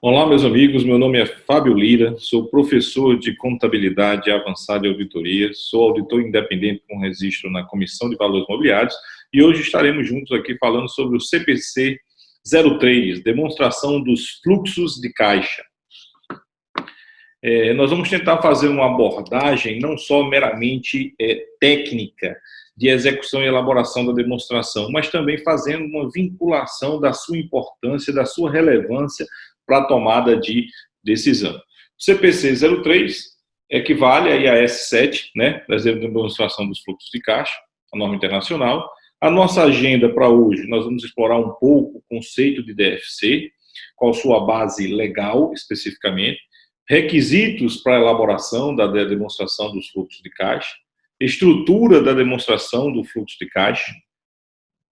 Olá, meus amigos. Meu nome é Fábio Lira, sou professor de Contabilidade Avançada e Auditoria, sou auditor independente com registro na Comissão de Valores Mobiliários e hoje estaremos juntos aqui falando sobre o CPC 03, Demonstração dos Fluxos de Caixa. Nós vamos tentar fazer uma abordagem não só meramente técnica de execução e elaboração da demonstração, mas também fazendo uma vinculação da sua importância, da sua relevância para a tomada de decisão. O CPC 03 equivale aí a S7, né, da demonstração dos fluxos de caixa, a norma internacional. A nossa agenda para hoje, nós vamos explorar um pouco o conceito de DFC, qual sua base legal especificamente, requisitos para a elaboração da demonstração dos fluxos de caixa, estrutura da demonstração do fluxo de caixa,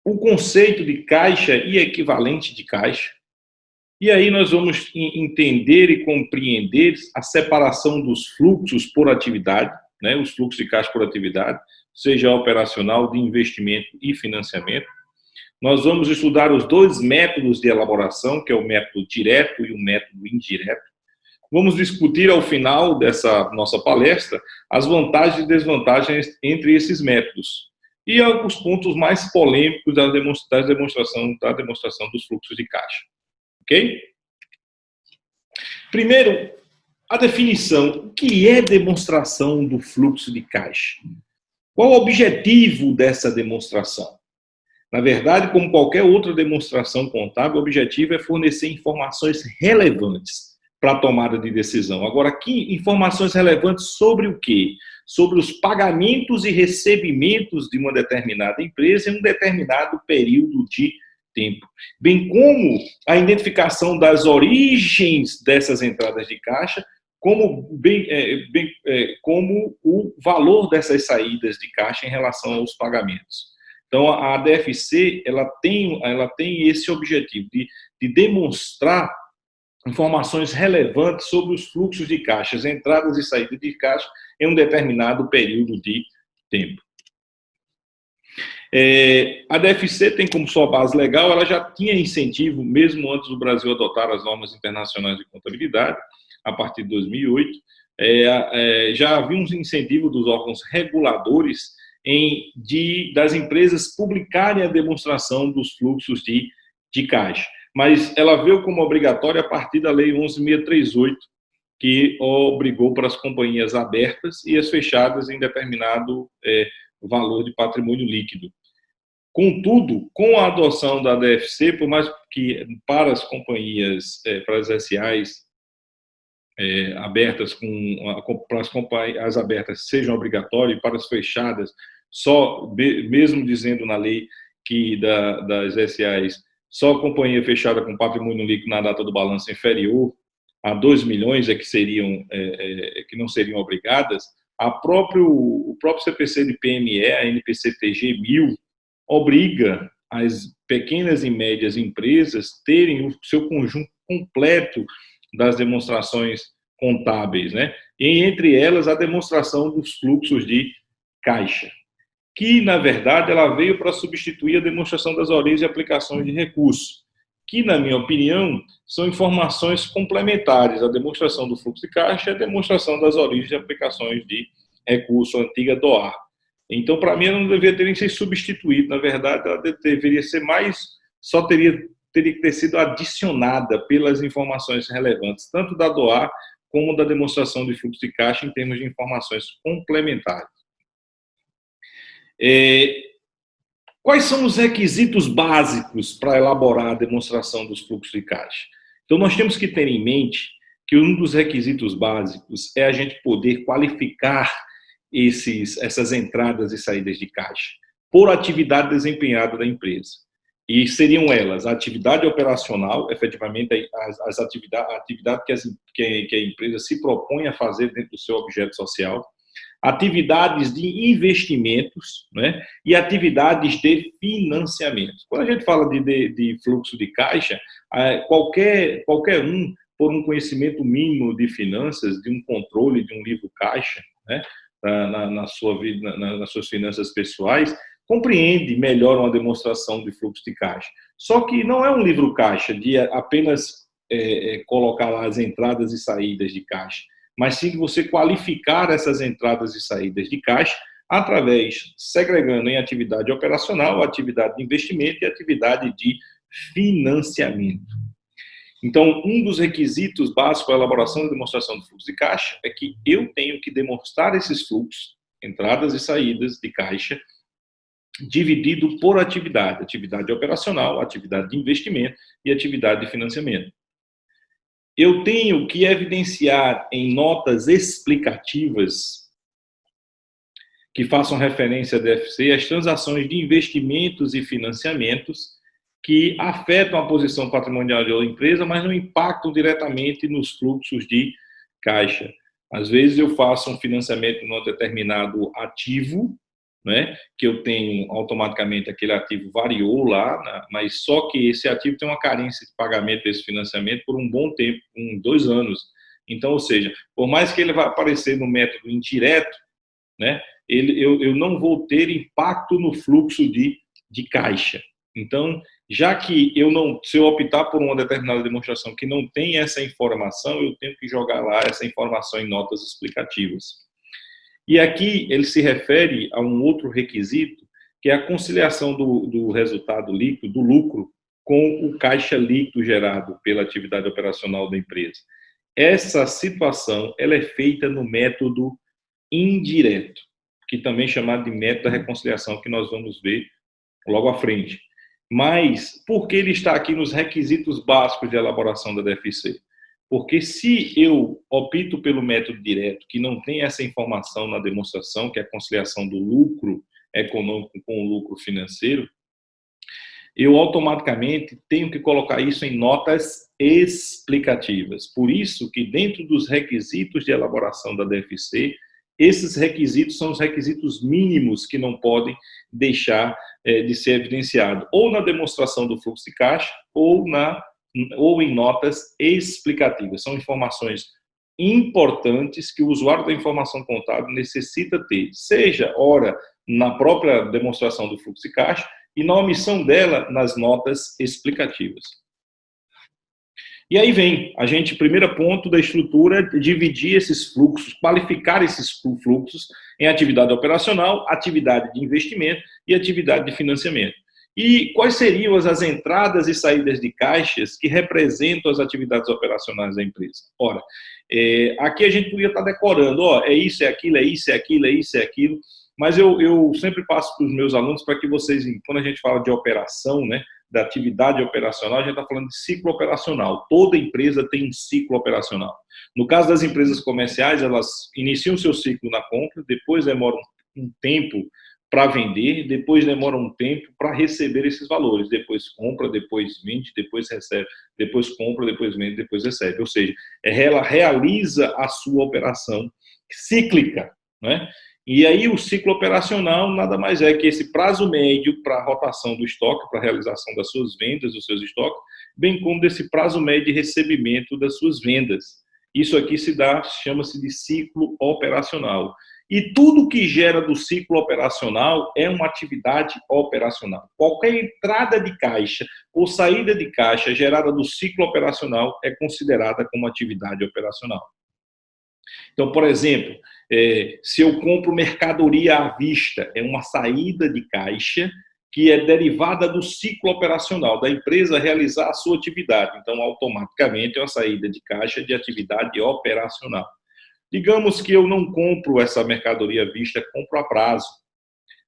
o conceito de caixa e equivalente de caixa. E aí nós vamos entender e compreender a separação dos fluxos por atividade, né, os fluxos de caixa por atividade, seja operacional, de investimento e financiamento. Nós vamos estudar os dois métodos de elaboração, que é o método direto e o método indireto. Vamos discutir ao final dessa nossa palestra as vantagens e desvantagens entre esses métodos e alguns pontos mais polêmicos da demonstração dos fluxos de caixa. Ok? Primeiro, a definição. O que é demonstração do fluxo de caixa? Qual o objetivo dessa demonstração? Na verdade, como qualquer outra demonstração contábil, o objetivo é fornecer informações relevantes para a tomada de decisão. Agora, que informações relevantes sobre o quê? Sobre os pagamentos e recebimentos de uma determinada empresa em um determinado período de tempo, bem como a identificação das origens dessas entradas de caixa, como o valor dessas saídas de caixa em relação aos pagamentos. Então, a DFC ela tem esse objetivo de demonstrar informações relevantes sobre os fluxos de caixas, entradas e saídas de caixa em um determinado período de tempo. A DFC tem como sua base legal, ela já tinha incentivo, mesmo antes do Brasil adotar as normas internacionais de contabilidade, a partir de 2008, já havia um incentivo dos órgãos reguladores das empresas publicarem a demonstração dos fluxos de caixa. Mas ela veio como obrigatória a partir da Lei 11.638, que obrigou para as companhias abertas e as fechadas em determinado valor de patrimônio líquido. Contudo, com a adoção da DFC, por mais que para as companhias, para as SAs abertas, para as companhias abertas sejam obrigatórias, e para as fechadas, mesmo dizendo na lei que das SAs, só a companhia fechada com patrimônio líquido na data do balanço inferior a 2 milhões que não seriam obrigadas, o próprio CPC de PME, a NPCTG 1000, obriga as pequenas e médias empresas terem o seu conjunto completo das demonstrações contábeis, né? E entre elas a demonstração dos fluxos de caixa, que na verdade ela veio para substituir a demonstração das origens e aplicações de recursos, que na minha opinião são informações complementares. A demonstração do fluxo de caixa e a demonstração das origens e aplicações de recurso, a antiga DOAR. Então, para mim, ela não deveria ter nem sido substituída. Na verdade, ela deveria ser teria que ter sido adicionada pelas informações relevantes, tanto da DOAR como da demonstração de fluxo de caixa em termos de informações complementares. Quais são os requisitos básicos para elaborar a demonstração dos fluxos de caixa? Então, nós temos que ter em mente que um dos requisitos básicos é a gente poder qualificar essas entradas e saídas de caixa por atividade desempenhada da empresa. E seriam elas a atividade operacional, efetivamente a atividade que a empresa se propõe a fazer dentro do seu objeto social, atividades de investimentos, né, e atividades de financiamento. Quando a gente fala de fluxo de caixa, qualquer um, por um conhecimento mínimo de finanças, de um controle de um livro caixa, né, nas suas finanças pessoais, compreende melhor uma demonstração de fluxo de caixa. Só que não é um livro caixa de apenas colocar lá as entradas e saídas de caixa, mas sim de você qualificar essas entradas e saídas de caixa através, segregando em atividade operacional, atividade de investimento e atividade de financiamento. Então, um dos requisitos básicos para a elaboração da demonstração do fluxo de caixa é que eu tenho que demonstrar esses fluxos, entradas e saídas de caixa, dividido por atividade. Atividade operacional, atividade de investimento e atividade de financiamento. Eu tenho que evidenciar em notas explicativas que façam referência à DFC as transações de investimentos e financiamentos que afetam a posição patrimonial da empresa, mas não impactam diretamente nos fluxos de caixa. Às vezes eu faço um financiamento em um determinado ativo, né, que eu tenho automaticamente aquele ativo variou lá, mas só que esse ativo tem uma carência de pagamento desse financiamento por um bom tempo, 2 anos. Então, ou seja, por mais que ele vá aparecer no método indireto, né, eu não vou ter impacto no fluxo de caixa. Então, já que se eu optar por uma determinada demonstração que não tem essa informação, eu tenho que jogar lá essa informação em notas explicativas. E aqui ele se refere a um outro requisito, que é a conciliação do resultado líquido, do lucro, com o caixa líquido gerado pela atividade operacional da empresa. Essa situação ela é feita no método indireto, que também é chamado de método da reconciliação, que nós vamos ver logo à frente. Mas por que ele está aqui nos requisitos básicos de elaboração da DFC? Porque se eu opto pelo método direto, que não tem essa informação na demonstração, que é a conciliação do lucro econômico com o lucro financeiro, eu automaticamente tenho que colocar isso em notas explicativas. Por isso que dentro dos requisitos de elaboração da DFC, esses requisitos são os requisitos mínimos que não podem deixar de ser evidenciado, ou na demonstração do fluxo de caixa, ou em notas explicativas. São informações importantes que o usuário da informação contábil necessita ter, seja, ora, na própria demonstração do fluxo de caixa, e na omissão dela nas notas explicativas. E aí vem primeiro ponto da estrutura, dividir esses fluxos, qualificar esses fluxos em atividade operacional, atividade de investimento e atividade de financiamento. E quais seriam as entradas e saídas de caixas que representam as atividades operacionais da empresa? Ora, aqui a gente podia estar decorando, é isso, é aquilo, é isso, é aquilo, é isso, é aquilo, mas eu sempre passo para os meus alunos para que vocês, quando a gente fala de operação, né, da atividade operacional, a gente está falando de ciclo operacional. Toda empresa tem um ciclo operacional. No caso das empresas comerciais, elas iniciam seu ciclo na compra, depois demoram um tempo para vender, depois demora um tempo para receber esses valores. Depois compra, depois vende, depois recebe, depois compra, depois vende, depois recebe. Ou seja, ela realiza a sua operação cíclica, né? E aí o ciclo operacional nada mais é que esse prazo médio para a rotação do estoque, para a realização das suas vendas, dos seus estoques, bem como desse prazo médio de recebimento das suas vendas. Isso aqui chama-se de ciclo operacional. E tudo que gera do ciclo operacional é uma atividade operacional. Qualquer entrada de caixa ou saída de caixa gerada do ciclo operacional é considerada como atividade operacional. Então, por exemplo, se eu compro mercadoria à vista, é uma saída de caixa que é derivada do ciclo operacional da empresa realizar a sua atividade. Então, automaticamente, é uma saída de caixa de atividade operacional. Digamos que eu não compro essa mercadoria à vista, compro a prazo,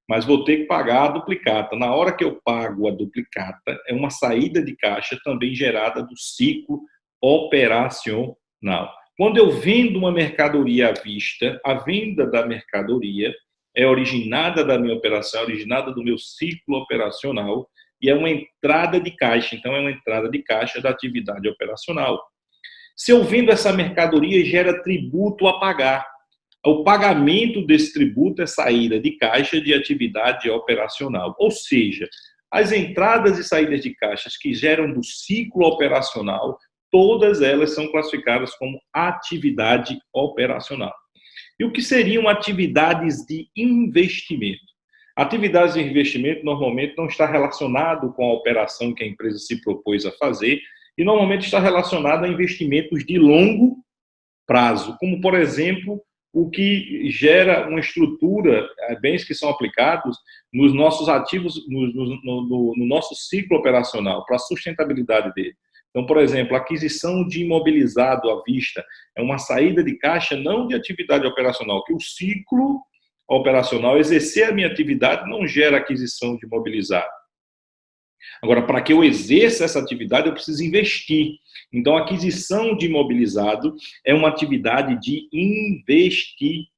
mas vou ter que pagar a duplicata. Na hora que eu pago a duplicata, é uma saída de caixa também gerada do ciclo operacional. Quando eu vendo uma mercadoria à vista, a venda da mercadoria é originada da minha operação, originada do meu ciclo operacional, e é uma entrada de caixa. Então, é uma entrada de caixa da atividade operacional. Se eu vendo essa mercadoria, gera tributo a pagar. O pagamento desse tributo é saída de caixa de atividade operacional. Ou seja, as entradas e saídas de caixas que geram do ciclo operacional, todas elas são classificadas como atividade operacional. E o que seriam atividades de investimento? Atividades de investimento normalmente não está relacionado com a operação que a empresa se propôs a fazer, e normalmente está relacionado a investimentos de longo prazo, como, por exemplo, o que gera uma estrutura, bens que são aplicados nos nossos ativos, no nosso ciclo operacional, para a sustentabilidade dele. Então, por exemplo, a aquisição de imobilizado à vista é uma saída de caixa não de atividade operacional, que o ciclo operacional, exercer a minha atividade, não gera aquisição de imobilizado. Agora, para que eu exerça essa atividade, eu preciso investir. Então, a aquisição de imobilizado é uma atividade de investimento,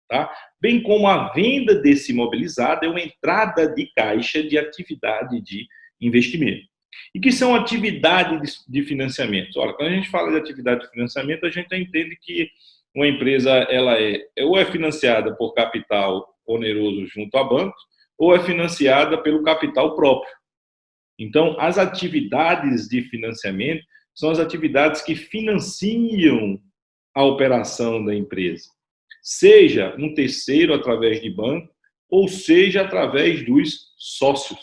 tá? Bem como a venda desse imobilizado é uma entrada de caixa de atividade de investimento. E que são atividades de financiamento? Olha, quando a gente fala de atividade de financiamento, a gente entende que uma empresa ela ou é financiada por capital oneroso junto a bancos, ou é financiada pelo capital próprio. Então, as atividades de financiamento são as atividades que financiam a operação da empresa, seja um terceiro através de banco, ou seja através dos sócios,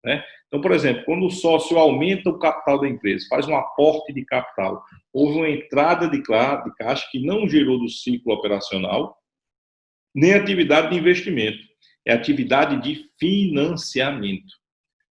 né? Então, por exemplo, quando o sócio aumenta o capital da empresa, faz um aporte de capital, houve uma entrada de caixa que não gerou do ciclo operacional, nem atividade de investimento, é atividade de financiamento.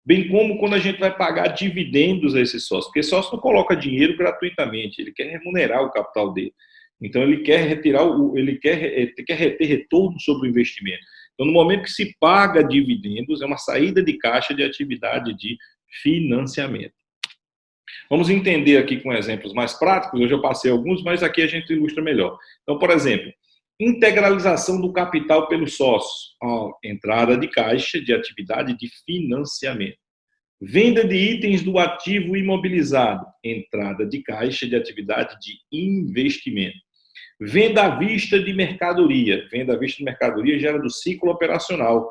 Bem como quando a gente vai pagar dividendos a esse sócio, porque sócio não coloca dinheiro gratuitamente, ele quer remunerar o capital dele. Então, ele quer ter retorno sobre o investimento. Então, no momento que se paga dividendos, é uma saída de caixa de atividade de financiamento. Vamos entender aqui com exemplos mais práticos, hoje eu passei alguns, mas aqui a gente ilustra melhor. Então, por exemplo, integralização do capital pelos sócios, entrada de caixa de atividade de financiamento. Venda de itens do ativo imobilizado, entrada de caixa de atividade de investimento. Venda à vista de mercadoria, venda à vista de mercadoria gera do ciclo operacional.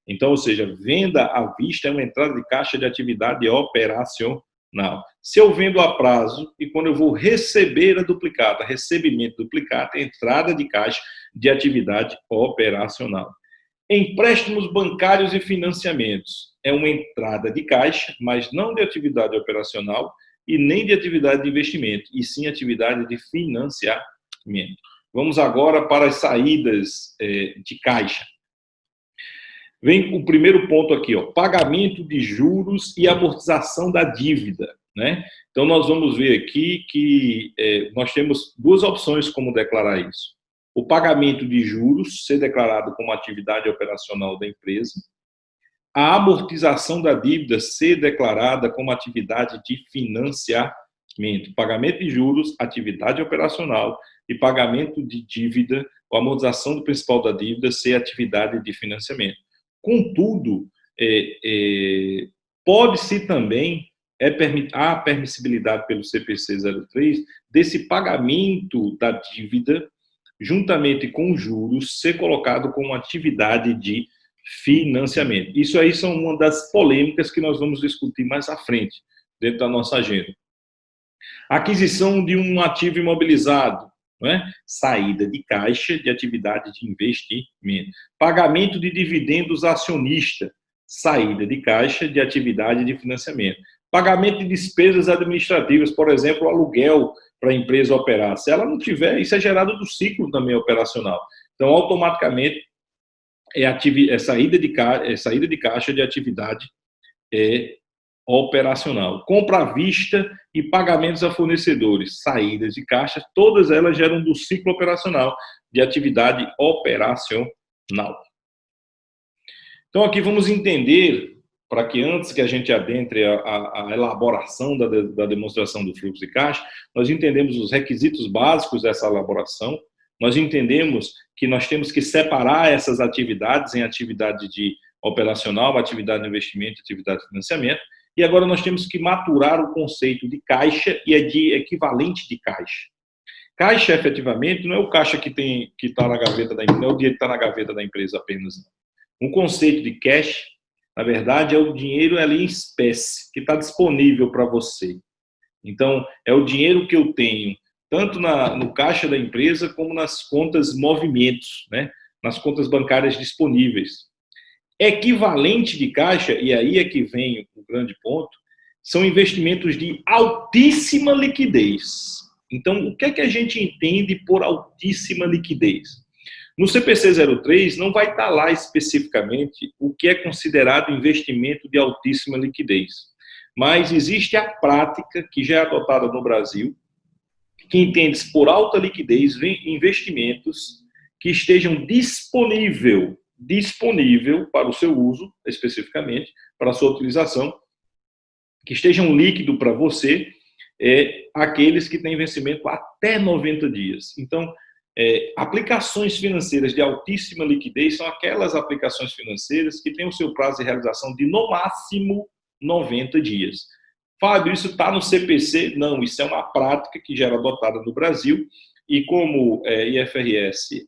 Então, ou seja, venda à vista é uma entrada de caixa de atividade operacional. Se eu vendo a prazo e quando eu vou receber a duplicata, recebimento duplicata, entrada de caixa de atividade operacional. Empréstimos bancários e financiamentos é uma entrada de caixa, mas não de atividade operacional e nem de atividade de investimento, e sim atividade de financiamento. Vamos agora para as saídas de caixa. Vem o primeiro ponto aqui, pagamento de juros e amortização da dívida, né? Então, nós vamos ver aqui que nós temos duas opções como declarar isso. O pagamento de juros, ser declarado como atividade operacional da empresa. A amortização da dívida, ser declarada como atividade de financiamento. Pagamento de juros, atividade operacional, e pagamento de dívida, ou amortização do principal da dívida, ser atividade de financiamento. Contudo, pode-se também, há permissibilidade pelo CPC 03, desse pagamento da dívida, juntamente com os juros, ser colocado como atividade de financiamento. Isso aí são uma das polêmicas que nós vamos discutir mais à frente, dentro da nossa agenda. Aquisição de um ativo imobilizado, não é? Saída de caixa de atividade de investimento. Pagamento de dividendos acionista, saída de caixa de atividade de financiamento. Pagamento de despesas administrativas, por exemplo, aluguel para a empresa operar. Se ela não tiver, isso é gerado do ciclo também operacional. Então, automaticamente, é saída de caixa de atividade operacional. Compra à vista e pagamentos a fornecedores, saídas de caixa, todas elas geram do ciclo operacional de atividade operacional. Então, aqui vamos entender, para que antes que a gente adentre a elaboração da demonstração do fluxo de caixa, nós entendemos os requisitos básicos dessa elaboração, nós entendemos que nós temos que separar essas atividades em atividade de operacional, atividade de investimento, atividade de financiamento, e agora nós temos que maturar o conceito de caixa e de equivalente de caixa. Caixa, efetivamente, não é o caixa que está na gaveta da empresa, não é o dinheiro que está na gaveta da empresa apenas. Um conceito de cash, na verdade, é o dinheiro ali em espécie, que está disponível para você. Então, é o dinheiro que eu tenho, tanto no caixa da empresa, como nas contas movimentos, né? Nas contas bancárias disponíveis. Equivalente de caixa, e aí é que vem o grande ponto, são investimentos de altíssima liquidez. Então, o que é que a gente entende por altíssima liquidez? No CPC 03 não vai estar lá especificamente o que é considerado investimento de altíssima liquidez. Mas existe a prática que já é adotada no Brasil, que entende-se por alta liquidez investimentos que estejam disponível para o seu uso, especificamente, para a sua utilização, que estejam líquido para você, aqueles que têm vencimento até 90 dias. Então, aplicações financeiras de altíssima liquidez são aquelas aplicações financeiras que têm o seu prazo de realização de, no máximo, 90 dias. Fábio, isso está no CPC? Não, isso é uma prática que já era adotada no Brasil e como IFRS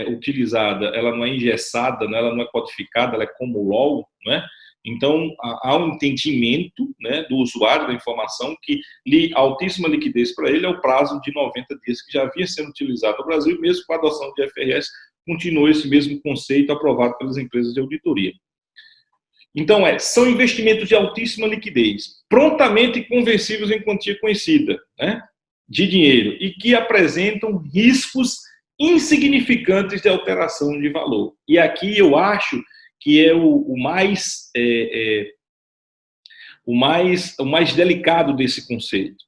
utilizada, ela não é engessada, né, ela não é codificada, ela é como LOL, né? Então, há um entendimento, né, do usuário da informação que altíssima liquidez para ele é o prazo de 90 dias que já havia sendo utilizado no Brasil, mesmo com a adoção de IFRS, continuou esse mesmo conceito aprovado pelas empresas de auditoria. Então, são investimentos de altíssima liquidez, prontamente conversíveis em quantia conhecida, né, de dinheiro, e que apresentam riscos insignificantes de alteração de valor. E aqui eu acho que é o mais delicado desse conceito,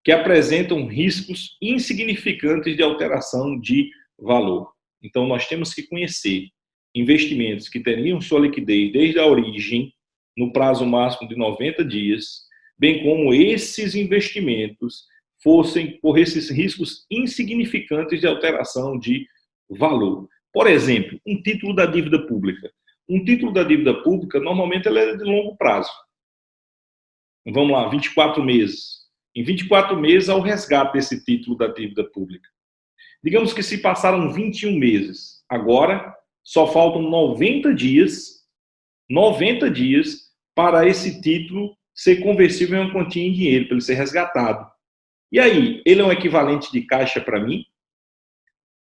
que apresentam riscos insignificantes de alteração de valor. Então, nós temos que conhecer investimentos que teriam sua liquidez desde a origem, no prazo máximo de 90 dias, bem como esses investimentos corressem esses riscos insignificantes de alteração de valor. Por exemplo, um título da dívida pública. Um título da dívida pública, normalmente, ele é de longo prazo. Vamos lá, 24 meses. Em 24 meses, há o resgate desse título da dívida pública. Digamos que se passaram 21 meses. Agora, só faltam 90 dias para esse título ser conversível em uma quantia em dinheiro, para ele ser resgatado. E aí, ele é um equivalente de caixa para mim?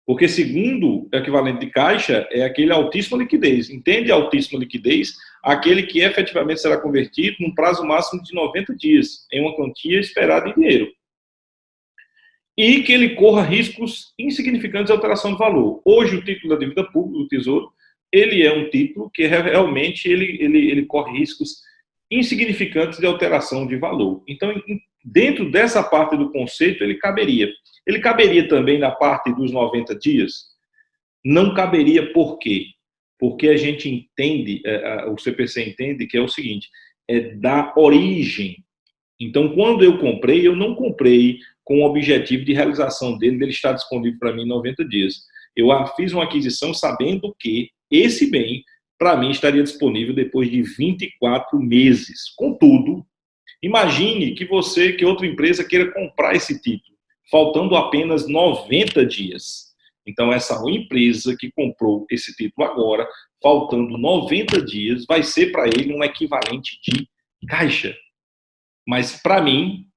Porque, segundo o equivalente de caixa, é aquele altíssima liquidez. Entende altíssima liquidez? Aquele que efetivamente será convertido num prazo máximo de 90 dias, em uma quantia esperada em dinheiro. E que ele corra riscos insignificantes de alteração de valor. Hoje, o título da dívida pública do Tesouro, ele é um título que realmente ele corre riscos insignificantes de alteração de valor. Então, dentro dessa parte do conceito, ele caberia. Ele caberia também na parte dos 90 dias? Não caberia por quê? Porque a gente entende, o CPC entende que é o seguinte, é da origem. Então, quando eu não comprei com o objetivo de realização dele estar disponível para mim em 90 dias. Eu fiz uma aquisição sabendo que esse bem, para mim, estaria disponível depois de 24 meses. Contudo, imagine que outra empresa queira comprar esse título, faltando apenas 90 dias. Então, essa empresa que comprou esse título agora, faltando 90 dias, vai ser para ele um equivalente de caixa. Mas, para mim,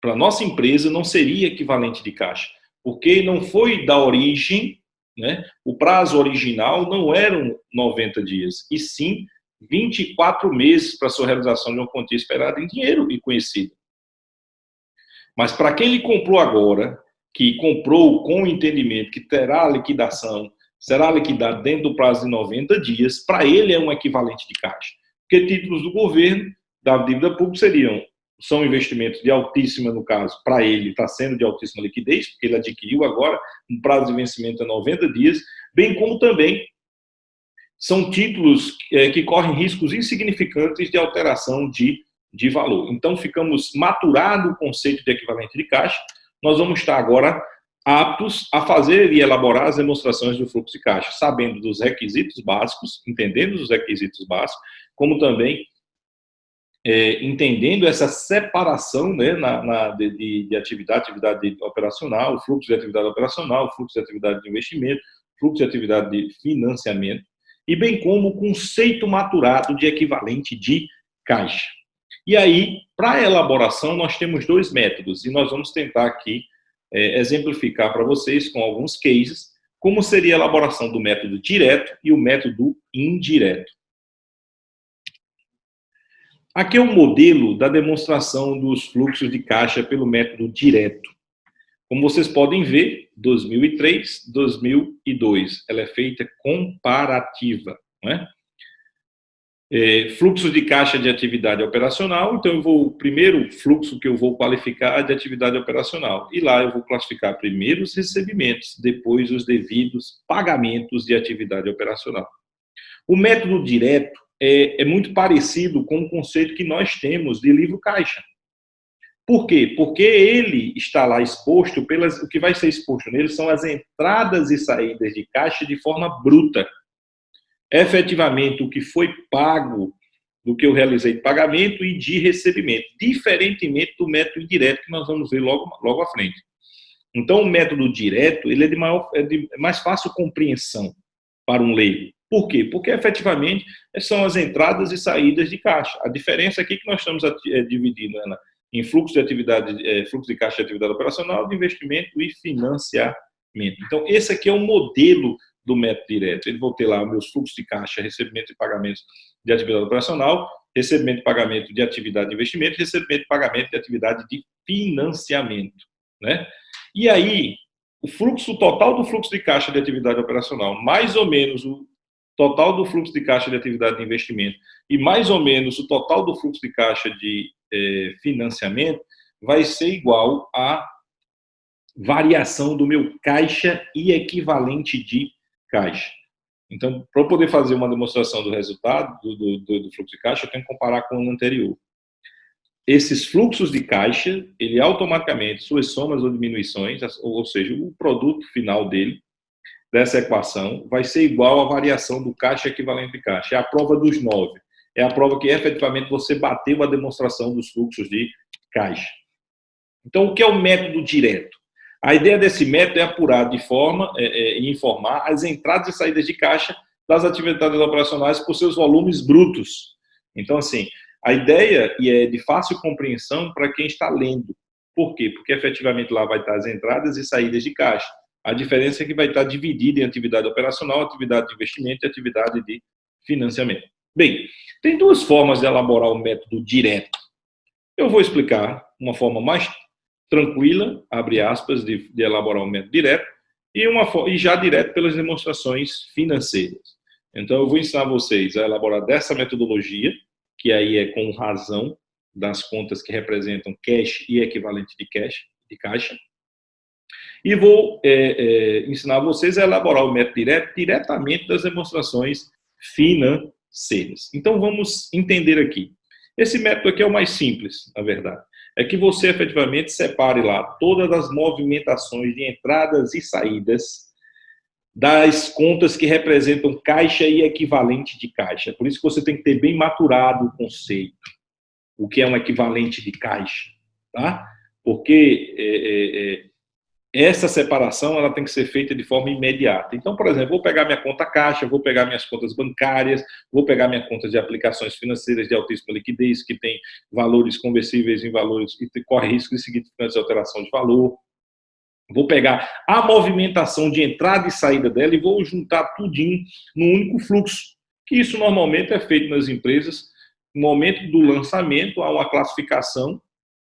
para a nossa empresa, não seria equivalente de caixa, porque não foi da origem, né? O prazo original não eram 90 dias, e sim 24 meses para a sua realização de uma quantia esperada em dinheiro e conhecida. Mas para quem ele comprou agora, que comprou com o entendimento que terá a liquidação, será liquidado dentro do prazo de 90 dias, para ele é um equivalente de caixa. Porque títulos do governo, da dívida pública, são investimentos de altíssima, no caso, para ele está sendo de altíssima liquidez, porque ele adquiriu agora, um prazo de vencimento é 90 dias, bem como também são títulos que correm riscos insignificantes de alteração de valor. Então, ficamos maturado o conceito de equivalente de caixa, nós vamos estar agora aptos a fazer e elaborar as demonstrações do fluxo de caixa, sabendo dos requisitos básicos, entendendo os requisitos básicos, como também entendendo essa separação, né, de atividade operacional, fluxo de atividade operacional, fluxo de atividade de investimento, fluxo de atividade de financiamento, e bem como o conceito maturado de equivalente de caixa. E aí, para a elaboração, nós temos dois métodos, e nós vamos tentar aqui exemplificar para vocês com alguns cases, como seria a elaboração do método direto e o método indireto. Aqui é um modelo da demonstração dos fluxos de caixa pelo método direto. Como vocês podem ver, 2003, 2002, ela é feita comparativa, né? Fluxo de caixa de atividade operacional, então o primeiro fluxo que eu vou qualificar é de atividade operacional. E lá eu vou classificar primeiro os recebimentos, depois os devidos pagamentos de atividade operacional. O método direto é muito parecido com o conceito que nós temos de livro caixa. Por quê? Porque ele está lá exposto, o que vai ser exposto nele são as entradas e saídas de caixa de forma bruta. Efetivamente, o que foi pago do que eu realizei de pagamento e de recebimento, diferentemente do método indireto que nós vamos ver logo à frente. Então, o método direto ele é de mais fácil compreensão para um leigo. Por quê? Porque, efetivamente, são as entradas e saídas de caixa. A diferença aqui é que nós estamos dividindo em fluxo de caixa de atividade operacional, de investimento e financiamento. Então, esse aqui é o modelo do método direto. Ele vai ter lá meus fluxos de caixa, recebimento e pagamentos de atividade operacional, recebimento e pagamento de atividade de investimento, recebimento e pagamento de atividade de financiamento, né? E aí, o total do fluxo de caixa de atividade operacional, mais ou menos o total do fluxo de caixa de atividade de investimento e mais ou menos o total do fluxo de caixa de financiamento vai ser igual à variação do meu caixa e equivalente de caixa. Então, para eu poder fazer uma demonstração do resultado do fluxo de caixa, eu tenho que comparar com o ano anterior. Esses fluxos de caixa, ele automaticamente, suas somas ou diminuições, ou seja, o produto final dele, dessa equação, vai ser igual à variação do caixa equivalente de caixa. É a prova dos 9. É a prova que efetivamente você bateu a demonstração dos fluxos de caixa. Então, o que é o método direto? A ideia desse método é apurar de forma e informar as entradas e saídas de caixa das atividades operacionais por seus volumes brutos. Então, assim, a ideia é de fácil compreensão para quem está lendo. Por quê? Porque efetivamente lá vai estar as entradas e saídas de caixa. A diferença é que vai estar dividida em atividade operacional, atividade de investimento e atividade de financiamento. Bem, tem duas formas de elaborar o método direto. Eu vou explicar uma forma mais tranquila, abre aspas, de elaborar um método direto, e já direto pelas demonstrações financeiras. Então, eu vou ensinar vocês a elaborar dessa metodologia, que aí é com razão das contas que representam cash e equivalente de caixa, e vou ensinar vocês a elaborar o método direto diretamente das demonstrações financeiras. Então, vamos entender aqui. Esse método aqui é o mais simples, na verdade. É que você efetivamente separe lá todas as movimentações de entradas e saídas das contas que representam caixa e equivalente de caixa. Por isso que você tem que ter bem maturado o conceito, o que é um equivalente de caixa, tá? Porque essa separação ela tem que ser feita de forma imediata. Então, por exemplo, vou pegar minha conta caixa, vou pegar minhas contas bancárias, vou pegar minha conta de aplicações financeiras de altíssima liquidez, que tem valores conversíveis em valores e corre risco de significantes de alteração de valor. Vou pegar a movimentação de entrada e saída dela e vou juntar tudinho num único fluxo, que isso normalmente é feito nas empresas. No momento do lançamento, há uma classificação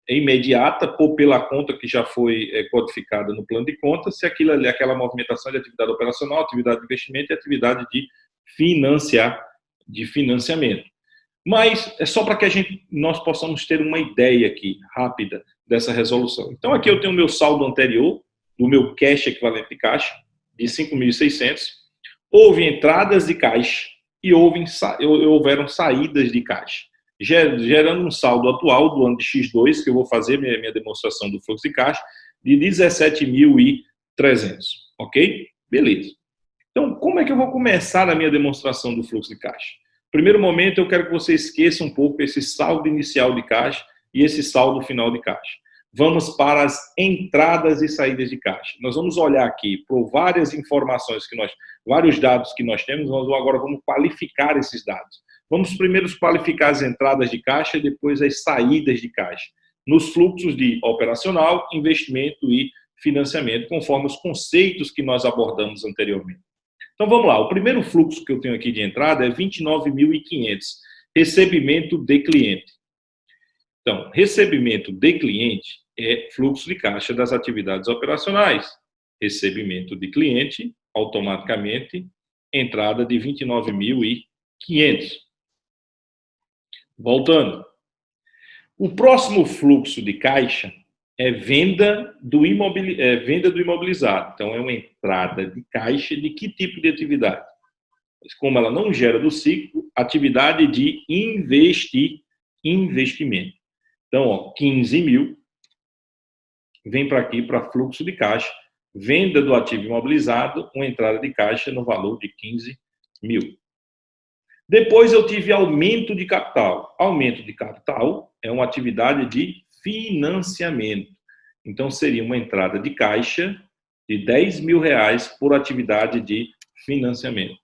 imediata pela conta que já foi codificada no plano de contas, se aquela movimentação de atividade operacional, atividade de investimento e atividade de financiamento. Mas é só para que nós possamos ter uma ideia aqui, rápida, dessa resolução. Então, aqui eu tenho o meu saldo anterior, do meu cash equivalente de caixa, de 5.600. Houve entradas de caixa e houveram saídas de caixa, gerando um saldo atual do ano de X2, que eu vou fazer minha demonstração do fluxo de caixa, de 17.300, ok? Beleza. Então, como é que eu vou começar a minha demonstração do fluxo de caixa? Primeiro momento, eu quero que você esqueça um pouco esse saldo inicial de caixa e esse saldo final de caixa. Vamos para as entradas e saídas de caixa. Nós vamos olhar aqui por várias informações vários dados que nós temos, agora vamos qualificar esses dados. Vamos primeiro qualificar as entradas de caixa e depois as saídas de caixa, nos fluxos de operacional, investimento e financiamento, conforme os conceitos que nós abordamos anteriormente. Então, vamos lá. O primeiro fluxo que eu tenho aqui de entrada é 29.500. recebimento de cliente. Então, recebimento de cliente é fluxo de caixa das atividades operacionais. Recebimento de cliente, automaticamente, entrada de 29.500. Voltando. O próximo fluxo de caixa é venda do imobilizado. Então, é uma entrada de caixa de que tipo de atividade? Como ela não gera do ciclo, atividade de investimento. Então, 15 mil vem para aqui para fluxo de caixa, venda do ativo imobilizado, uma entrada de caixa no valor de 15 mil. Depois eu tive aumento de capital. Aumento de capital é uma atividade de financiamento. Então, seria uma entrada de caixa de 10 mil reais por atividade de financiamento.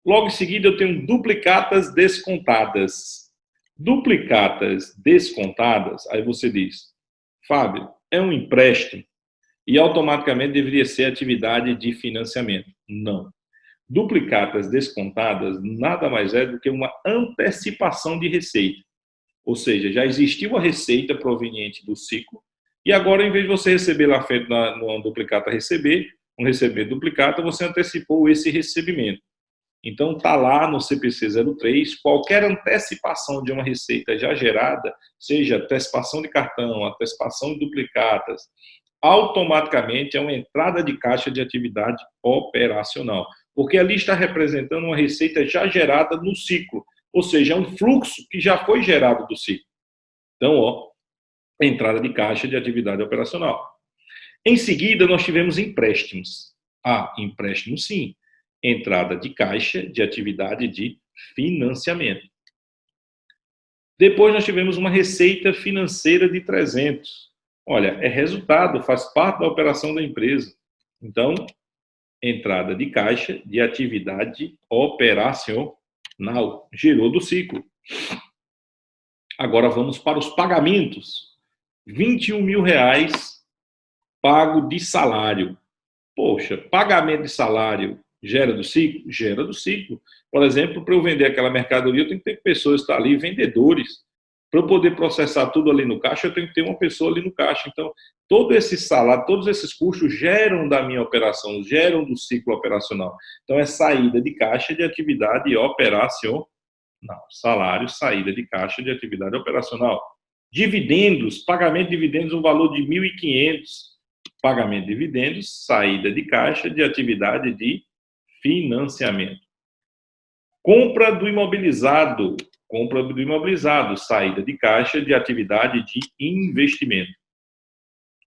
Logo em seguida, eu tenho duplicatas descontadas. Duplicatas descontadas, aí você diz, Fábio, é um empréstimo e automaticamente deveria ser atividade de financiamento. Não. Duplicatas descontadas nada mais é do que uma antecipação de receita. Ou seja, já existiu a receita proveniente do ciclo e agora, em vez de você receber lá frente numa duplicata um receber duplicata, você antecipou esse recebimento. Então, está lá no CPC 03, qualquer antecipação de uma receita já gerada, seja antecipação de cartão, antecipação de duplicatas, automaticamente é uma entrada de caixa de atividade operacional, porque ali está representando uma receita já gerada no ciclo, ou seja, é um fluxo que já foi gerado do ciclo. Então, entrada de caixa de atividade operacional. Em seguida, nós tivemos empréstimos. Empréstimo sim. Entrada de caixa de atividade de financiamento. Depois nós tivemos uma receita financeira de 300. Olha, é resultado, faz parte da operação da empresa. Então, entrada de caixa de atividade operacional. Gerou do ciclo. Agora vamos para os pagamentos. 21 mil reais pago de salário. Poxa, pagamento de salário gera do ciclo? Gera do ciclo. Por exemplo, para eu vender aquela mercadoria, eu tenho que ter pessoas que estão ali, vendedores. Para eu poder processar tudo ali no caixa, eu tenho que ter uma pessoa ali no caixa. Então, todo esse salário, todos esses custos geram da minha operação, geram do ciclo operacional. Então, é saída de caixa de atividade operacional. Salário, saída de caixa de atividade operacional. Dividendos, pagamento de dividendos, um valor de 1.500. Pagamento de dividendos, saída de caixa de atividade de financiamento. Compra do imobilizado, saída de caixa de atividade de investimento.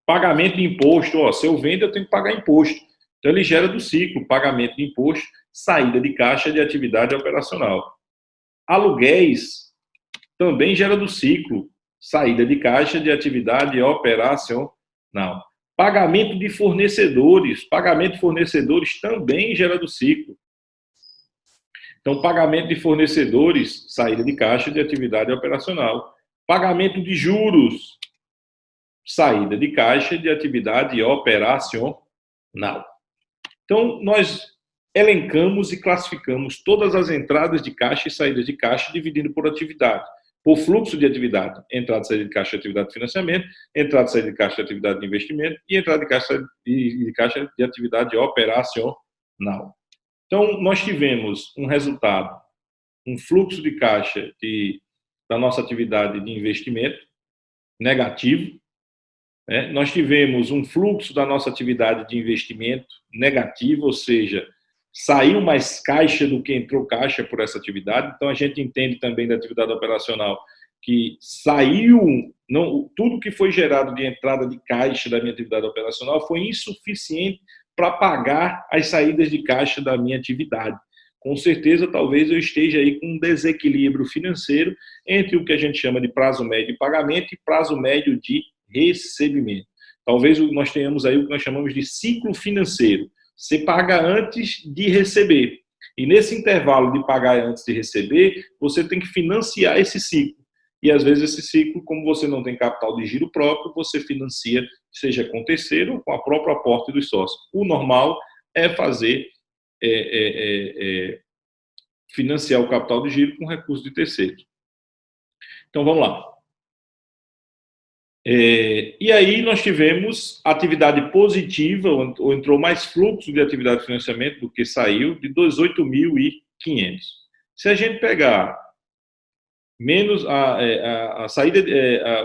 Pagamento de imposto, se eu vendo, eu tenho que pagar imposto. Então, ele gera do ciclo, pagamento de imposto, saída de caixa de atividade operacional. Aluguéis também gera do ciclo, saída de caixa de atividade operacional. Pagamento de fornecedores também gera do ciclo. Então, pagamento de fornecedores, saída de caixa de atividade operacional. Pagamento de juros, saída de caixa de atividade operacional. Então, nós elencamos e classificamos todas as entradas de caixa e saídas de caixa, dividindo por atividade. Por fluxo de atividade, entrada e saída de caixa de atividade de financiamento, entrada e saída de caixa de atividade de investimento e entrada de caixa de atividade operacional. Então, nós tivemos um resultado, um fluxo de caixa da nossa atividade de investimento negativo. Nós tivemos um fluxo da nossa atividade de investimento negativo, ou seja, saiu mais caixa do que entrou caixa por essa atividade. Então, a gente entende também da atividade operacional que saiu, tudo que foi gerado de entrada de caixa da minha atividade operacional foi insuficiente para pagar as saídas de caixa da minha atividade. Com certeza, talvez eu esteja aí com um desequilíbrio financeiro entre o que a gente chama de prazo médio de pagamento e prazo médio de recebimento. Talvez nós tenhamos aí o que nós chamamos de ciclo financeiro. Você paga antes de receber. E nesse intervalo de pagar antes de receber, você tem que financiar esse ciclo. E às vezes esse ciclo, como você não tem capital de giro próprio, você financia, seja com terceiro ou com a própria aporte dos sócios. O normal é fazer financiar o capital de giro com recurso de terceiro. Então, vamos lá. E aí nós tivemos atividade positiva, ou entrou mais fluxo de atividade de financiamento do que saiu, de 18.500. Se a gente pegar menos a saída,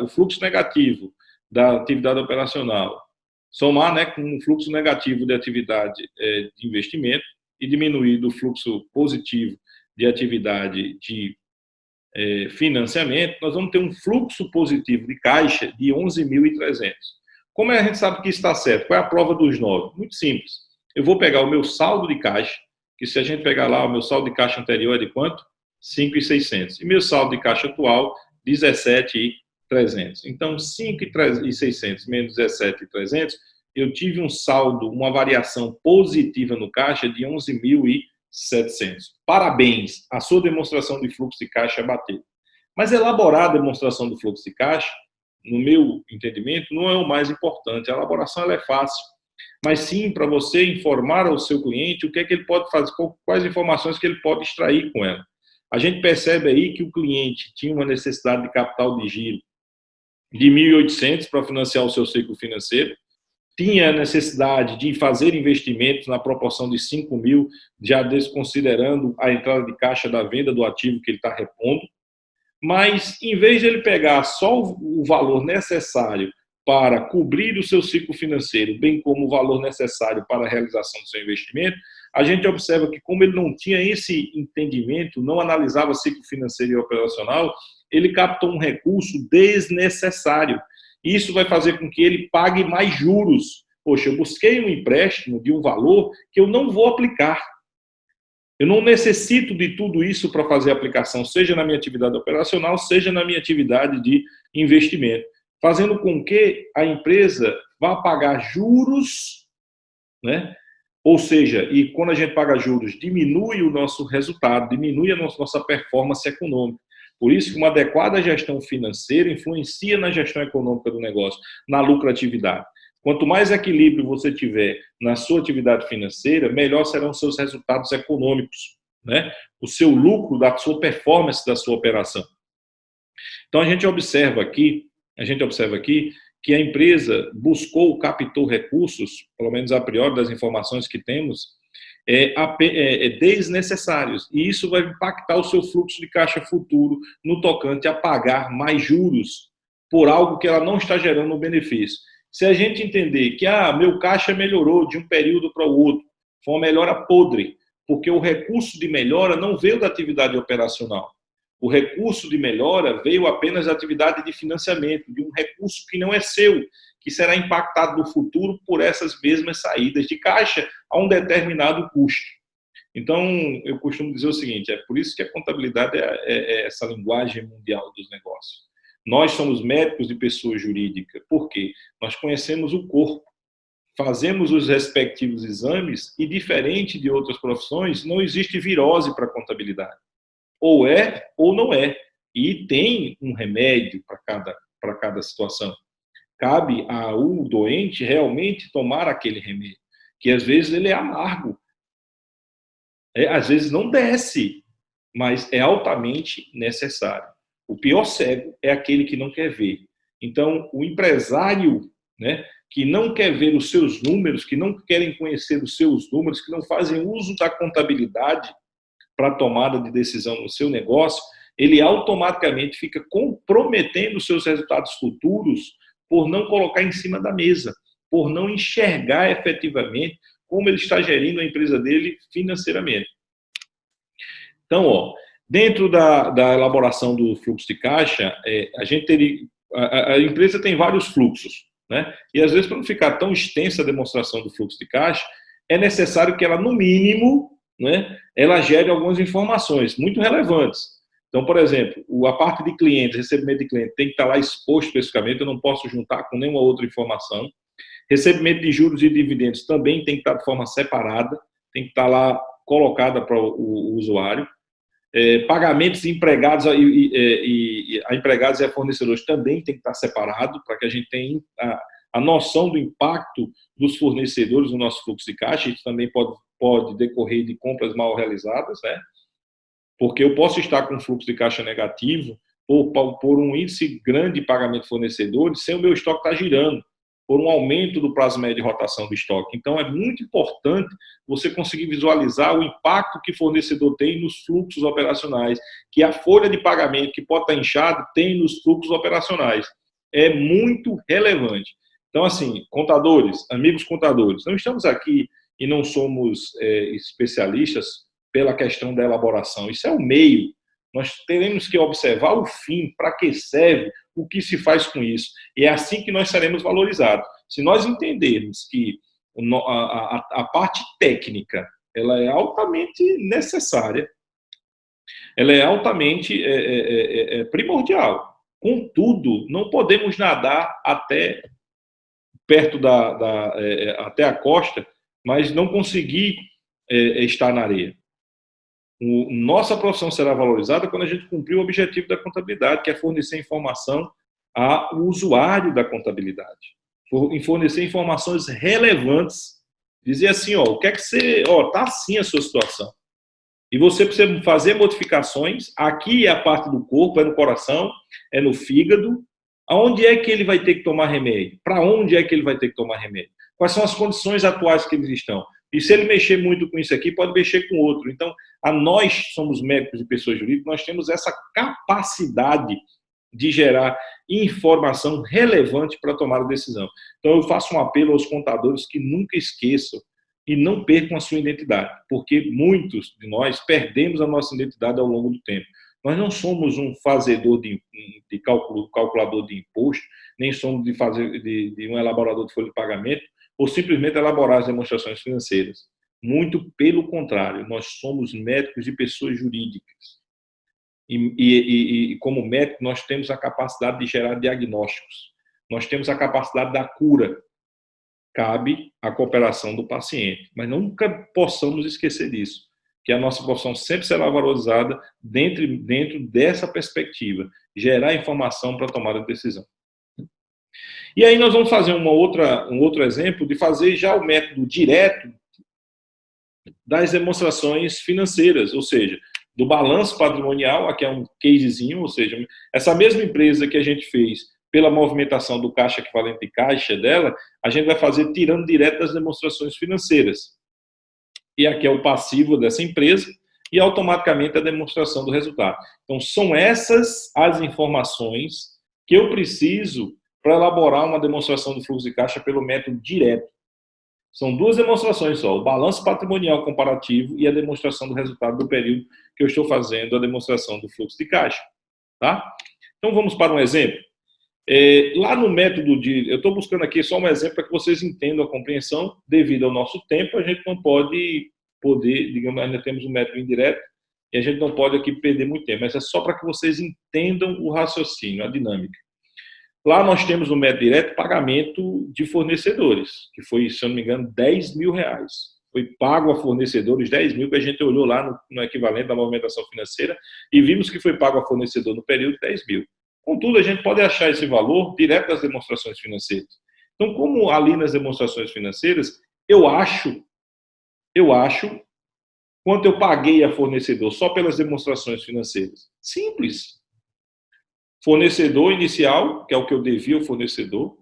o fluxo negativo da atividade operacional, somar, né, com um fluxo negativo de atividade de investimento e diminuir do fluxo positivo de atividade de financiamento, nós vamos ter um fluxo positivo de caixa de 11.300. Como a gente sabe que isso está certo? Qual é a prova dos 9? Muito simples. Eu vou pegar o meu saldo de caixa, que se a gente pegar lá, o meu saldo de caixa anterior é de quanto? 5.600. E meu saldo de caixa atual, 17.300. Então, 5.600 menos 17.300, eu tive um saldo, uma variação positiva no caixa de 11.700. Parabéns, a sua demonstração de fluxo de caixa bateu. Mas elaborar a demonstração do fluxo de caixa, no meu entendimento, não é o mais importante. A elaboração ela é fácil, mas sim para você informar ao seu cliente o que é que ele pode fazer, quais informações que ele pode extrair com ela. A gente percebe aí que o cliente tinha uma necessidade de capital de giro de 1.800 para financiar o seu ciclo financeiro, tinha necessidade de fazer investimentos na proporção de 5.000, já desconsiderando a entrada de caixa da venda do ativo que ele está repondo, mas em vez de ele pegar só o valor necessário para cobrir o seu ciclo financeiro, bem como o valor necessário para a realização do seu investimento, a gente observa que, como ele não tinha esse entendimento, não analisava ciclo financeiro e operacional, ele captou um recurso desnecessário. Isso vai fazer com que ele pague mais juros. Poxa, eu busquei um empréstimo de um valor que eu não vou aplicar. Eu não necessito de tudo isso para fazer a aplicação, seja na minha atividade operacional, seja na minha atividade de investimento, fazendo com que a empresa vá pagar juros, né? Ou seja, e quando a gente paga juros, diminui o nosso resultado, diminui a nossa performance econômica. Por isso que uma adequada gestão financeira influencia na gestão econômica do negócio, na lucratividade. Quanto mais equilíbrio você tiver na sua atividade financeira, melhor serão os seus resultados econômicos, né? O seu lucro, da sua performance da sua operação. Então a gente observa aqui que a empresa buscou, captou recursos, pelo menos a priori das informações que temos, desnecessários. E isso vai impactar o seu fluxo de caixa futuro no tocante a pagar mais juros por algo que ela não está gerando um benefício. Se a gente entender que meu caixa melhorou de um período para o outro, foi uma melhora podre, porque o recurso de melhora não veio da atividade operacional. O recurso de melhora veio apenas da atividade de financiamento, de um recurso que não é seu, que será impactado no futuro por essas mesmas saídas de caixa a um determinado custo. Então, eu costumo dizer o seguinte, é por isso que a contabilidade é essa linguagem mundial dos negócios. Nós somos médicos de pessoa jurídica, porque nós conhecemos o corpo, fazemos os respectivos exames e, diferente de outras profissões, não existe virose para a contabilidade. Ou é ou não é. E tem um remédio para cada situação. Cabe ao doente realmente tomar aquele remédio, que às vezes ele é amargo. Às vezes não desce, mas é altamente necessário. O pior cego é aquele que não quer ver. Então, o empresário, né, que não quer ver os seus números, que não querem conhecer os seus números, que não fazem uso da contabilidade para a tomada de decisão no seu negócio, ele automaticamente fica comprometendo os seus resultados futuros por não colocar em cima da mesa, por não enxergar efetivamente como ele está gerindo a empresa dele financeiramente. Então, dentro da elaboração do fluxo de caixa, a empresa tem vários fluxos, né? E às vezes, para não ficar tão extensa a demonstração do fluxo de caixa, é necessário que ela, no mínimo, né, ela gere algumas informações muito relevantes. Então, por exemplo, a parte de clientes, recebimento de cliente, tem que estar lá exposto especificamente, eu não posso juntar com nenhuma outra informação. Recebimento de juros e dividendos também tem que estar de forma separada, tem que estar lá colocada para o usuário. Pagamentos empregados a empregados e a fornecedores também tem que estar separado, para que a gente tenha a noção do impacto dos fornecedores no nosso fluxo de caixa. Isso também pode decorrer de compras mal realizadas, né? Porque eu posso estar com um fluxo de caixa negativo por um índice grande de pagamento de fornecedores, sem o meu estoque estar girando, por um aumento do prazo médio de rotação do estoque. Então, é muito importante você conseguir visualizar o impacto que o fornecedor tem nos fluxos operacionais, que a folha de pagamento que pode estar inchada tem nos fluxos operacionais. É muito relevante. Então, assim, contadores, amigos contadores, não estamos aqui e não somos especialistas pela questão da elaboração. Isso é o meio. Nós teremos que observar o fim, para que serve, o que se faz com isso. E é assim que nós seremos valorizados. Se nós entendermos que a parte técnica ela é altamente necessária, ela é altamente primordial. Contudo, não podemos nadar até perto até a costa, mas não conseguir estar na areia. Nossa profissão será valorizada quando a gente cumprir o objetivo da contabilidade, que é fornecer informação ao usuário da contabilidade. Fornecer informações relevantes. Dizer assim, o que é que você... tá assim a sua situação. E você precisa fazer modificações. Aqui é a parte do corpo, é no coração, é no fígado. Aonde é que ele vai ter que tomar remédio? Para onde é que ele vai ter que tomar remédio? Quais são as condições atuais que eles estão? E se ele mexer muito com isso aqui, pode mexer com outro. Então, nós somos médicos e pessoas jurídicas, nós temos essa capacidade de gerar informação relevante para tomar a decisão. Então, eu faço um apelo aos contadores que nunca esqueçam e não percam a sua identidade, porque muitos de nós perdemos a nossa identidade ao longo do tempo. Nós não somos um fazedor de calculador de imposto, nem somos de um elaborador de folha de pagamento, ou simplesmente elaborar as demonstrações financeiras. Muito pelo contrário, nós somos médicos e pessoas jurídicas. E como médico, nós temos a capacidade de gerar diagnósticos. Nós temos a capacidade da cura. Cabe à cooperação do paciente. Mas nunca possamos esquecer disso, que a nossa profissão sempre será valorizada dentro dessa perspectiva, gerar informação para tomar a decisão. E aí nós vamos fazer um outro exemplo de fazer já o método direto das demonstrações financeiras, ou seja, do balanço patrimonial, aqui é um casezinho, ou seja, essa mesma empresa que a gente fez pela movimentação do caixa equivalente de caixa dela, a gente vai fazer tirando direto das demonstrações financeiras. E aqui é o passivo dessa empresa e automaticamente a demonstração do resultado. Então, são essas as informações que eu preciso para elaborar uma demonstração do fluxo de caixa pelo método direto. São duas demonstrações só, o balanço patrimonial comparativo e a demonstração do resultado do período que eu estou fazendo a demonstração do fluxo de caixa. Tá? Então, vamos para um exemplo. Lá no método eu estou buscando aqui só um exemplo para que vocês entendam a compreensão. Devido ao nosso tempo, a gente não pode digamos, ainda temos um método indireto e a gente não pode aqui perder muito tempo, mas é só para que vocês entendam o raciocínio, a dinâmica. Lá nós temos no método direto pagamento de fornecedores, que foi, se eu não me engano, R$10 mil. Foi pago a fornecedores 10 mil, que a gente olhou lá no equivalente da movimentação financeira e vimos que foi pago a fornecedor no período 10 mil. Contudo, a gente pode achar esse valor direto das demonstrações financeiras. Então, como ali nas demonstrações financeiras, eu acho quanto eu paguei a fornecedor só pelas demonstrações financeiras. Simples. Fornecedor inicial, que é o que eu devia ao fornecedor,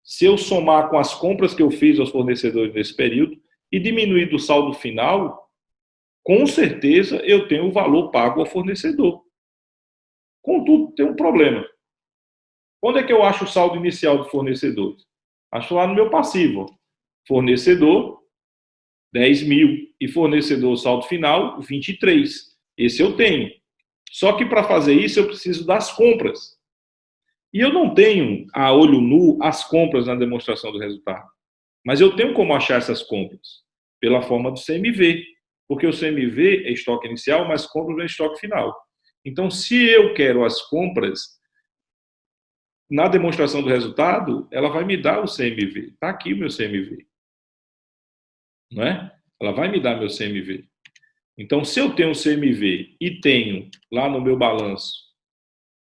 se eu somar com as compras que eu fiz aos fornecedores nesse período e diminuir do saldo final, com certeza eu tenho o valor pago ao fornecedor. Contudo, tem um problema. Onde é que eu acho o saldo inicial do fornecedor? Acho lá no meu passivo. Fornecedor, 10 mil. E fornecedor, saldo final, 23. Esse eu tenho. Só que para fazer isso eu preciso das compras. E eu não tenho a olho nu as compras na demonstração do resultado. Mas eu tenho como achar essas compras? Pela forma do CMV. Porque o CMV é estoque inicial, mas compras é estoque final. Então, se eu quero as compras, na demonstração do resultado, ela vai me dar o CMV. Está aqui o meu CMV. Não é? Ela vai me dar meu CMV. Então, se eu tenho o CMV e tenho lá no meu balanço,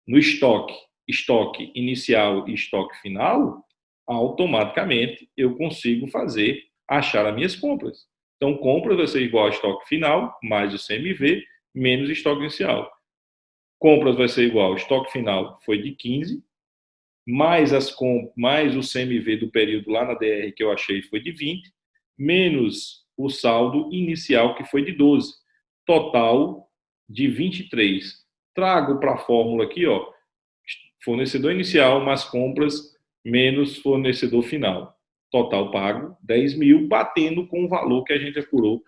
no estoque inicial e estoque final, automaticamente eu consigo achar as minhas compras. Então, compras vai ser igual a estoque final, mais o CMV, menos estoque inicial. Compras vai ser igual, estoque final foi de 15, mais o CMV do período lá na DR que eu achei foi de 20, menos o saldo inicial que foi de 12, total de 23. Trago para a fórmula aqui, ó, fornecedor inicial mais compras menos fornecedor final. Total pago 10 mil, batendo com o valor que a gente apurou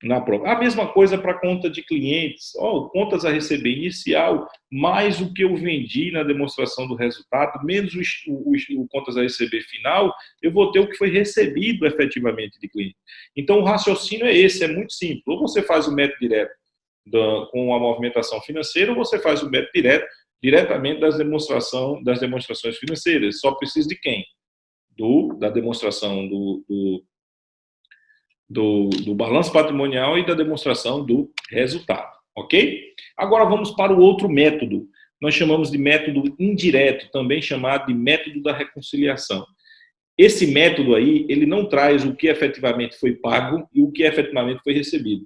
na prova. A mesma coisa para conta de clientes, contas a receber inicial, mais o que eu vendi na demonstração do resultado, menos o contas a receber final, eu vou ter o que foi recebido efetivamente de cliente. Então, o raciocínio é esse, é muito simples. Ou você faz o método direto com a movimentação financeira, ou você faz o método diretamente das demonstrações financeiras. Só precisa de quem? Da demonstração do balanço patrimonial e da demonstração do resultado, ok? Agora vamos para o outro método. Nós chamamos de método indireto, também chamado de método da reconciliação. Esse método aí, ele não traz o que efetivamente foi pago e o que efetivamente foi recebido.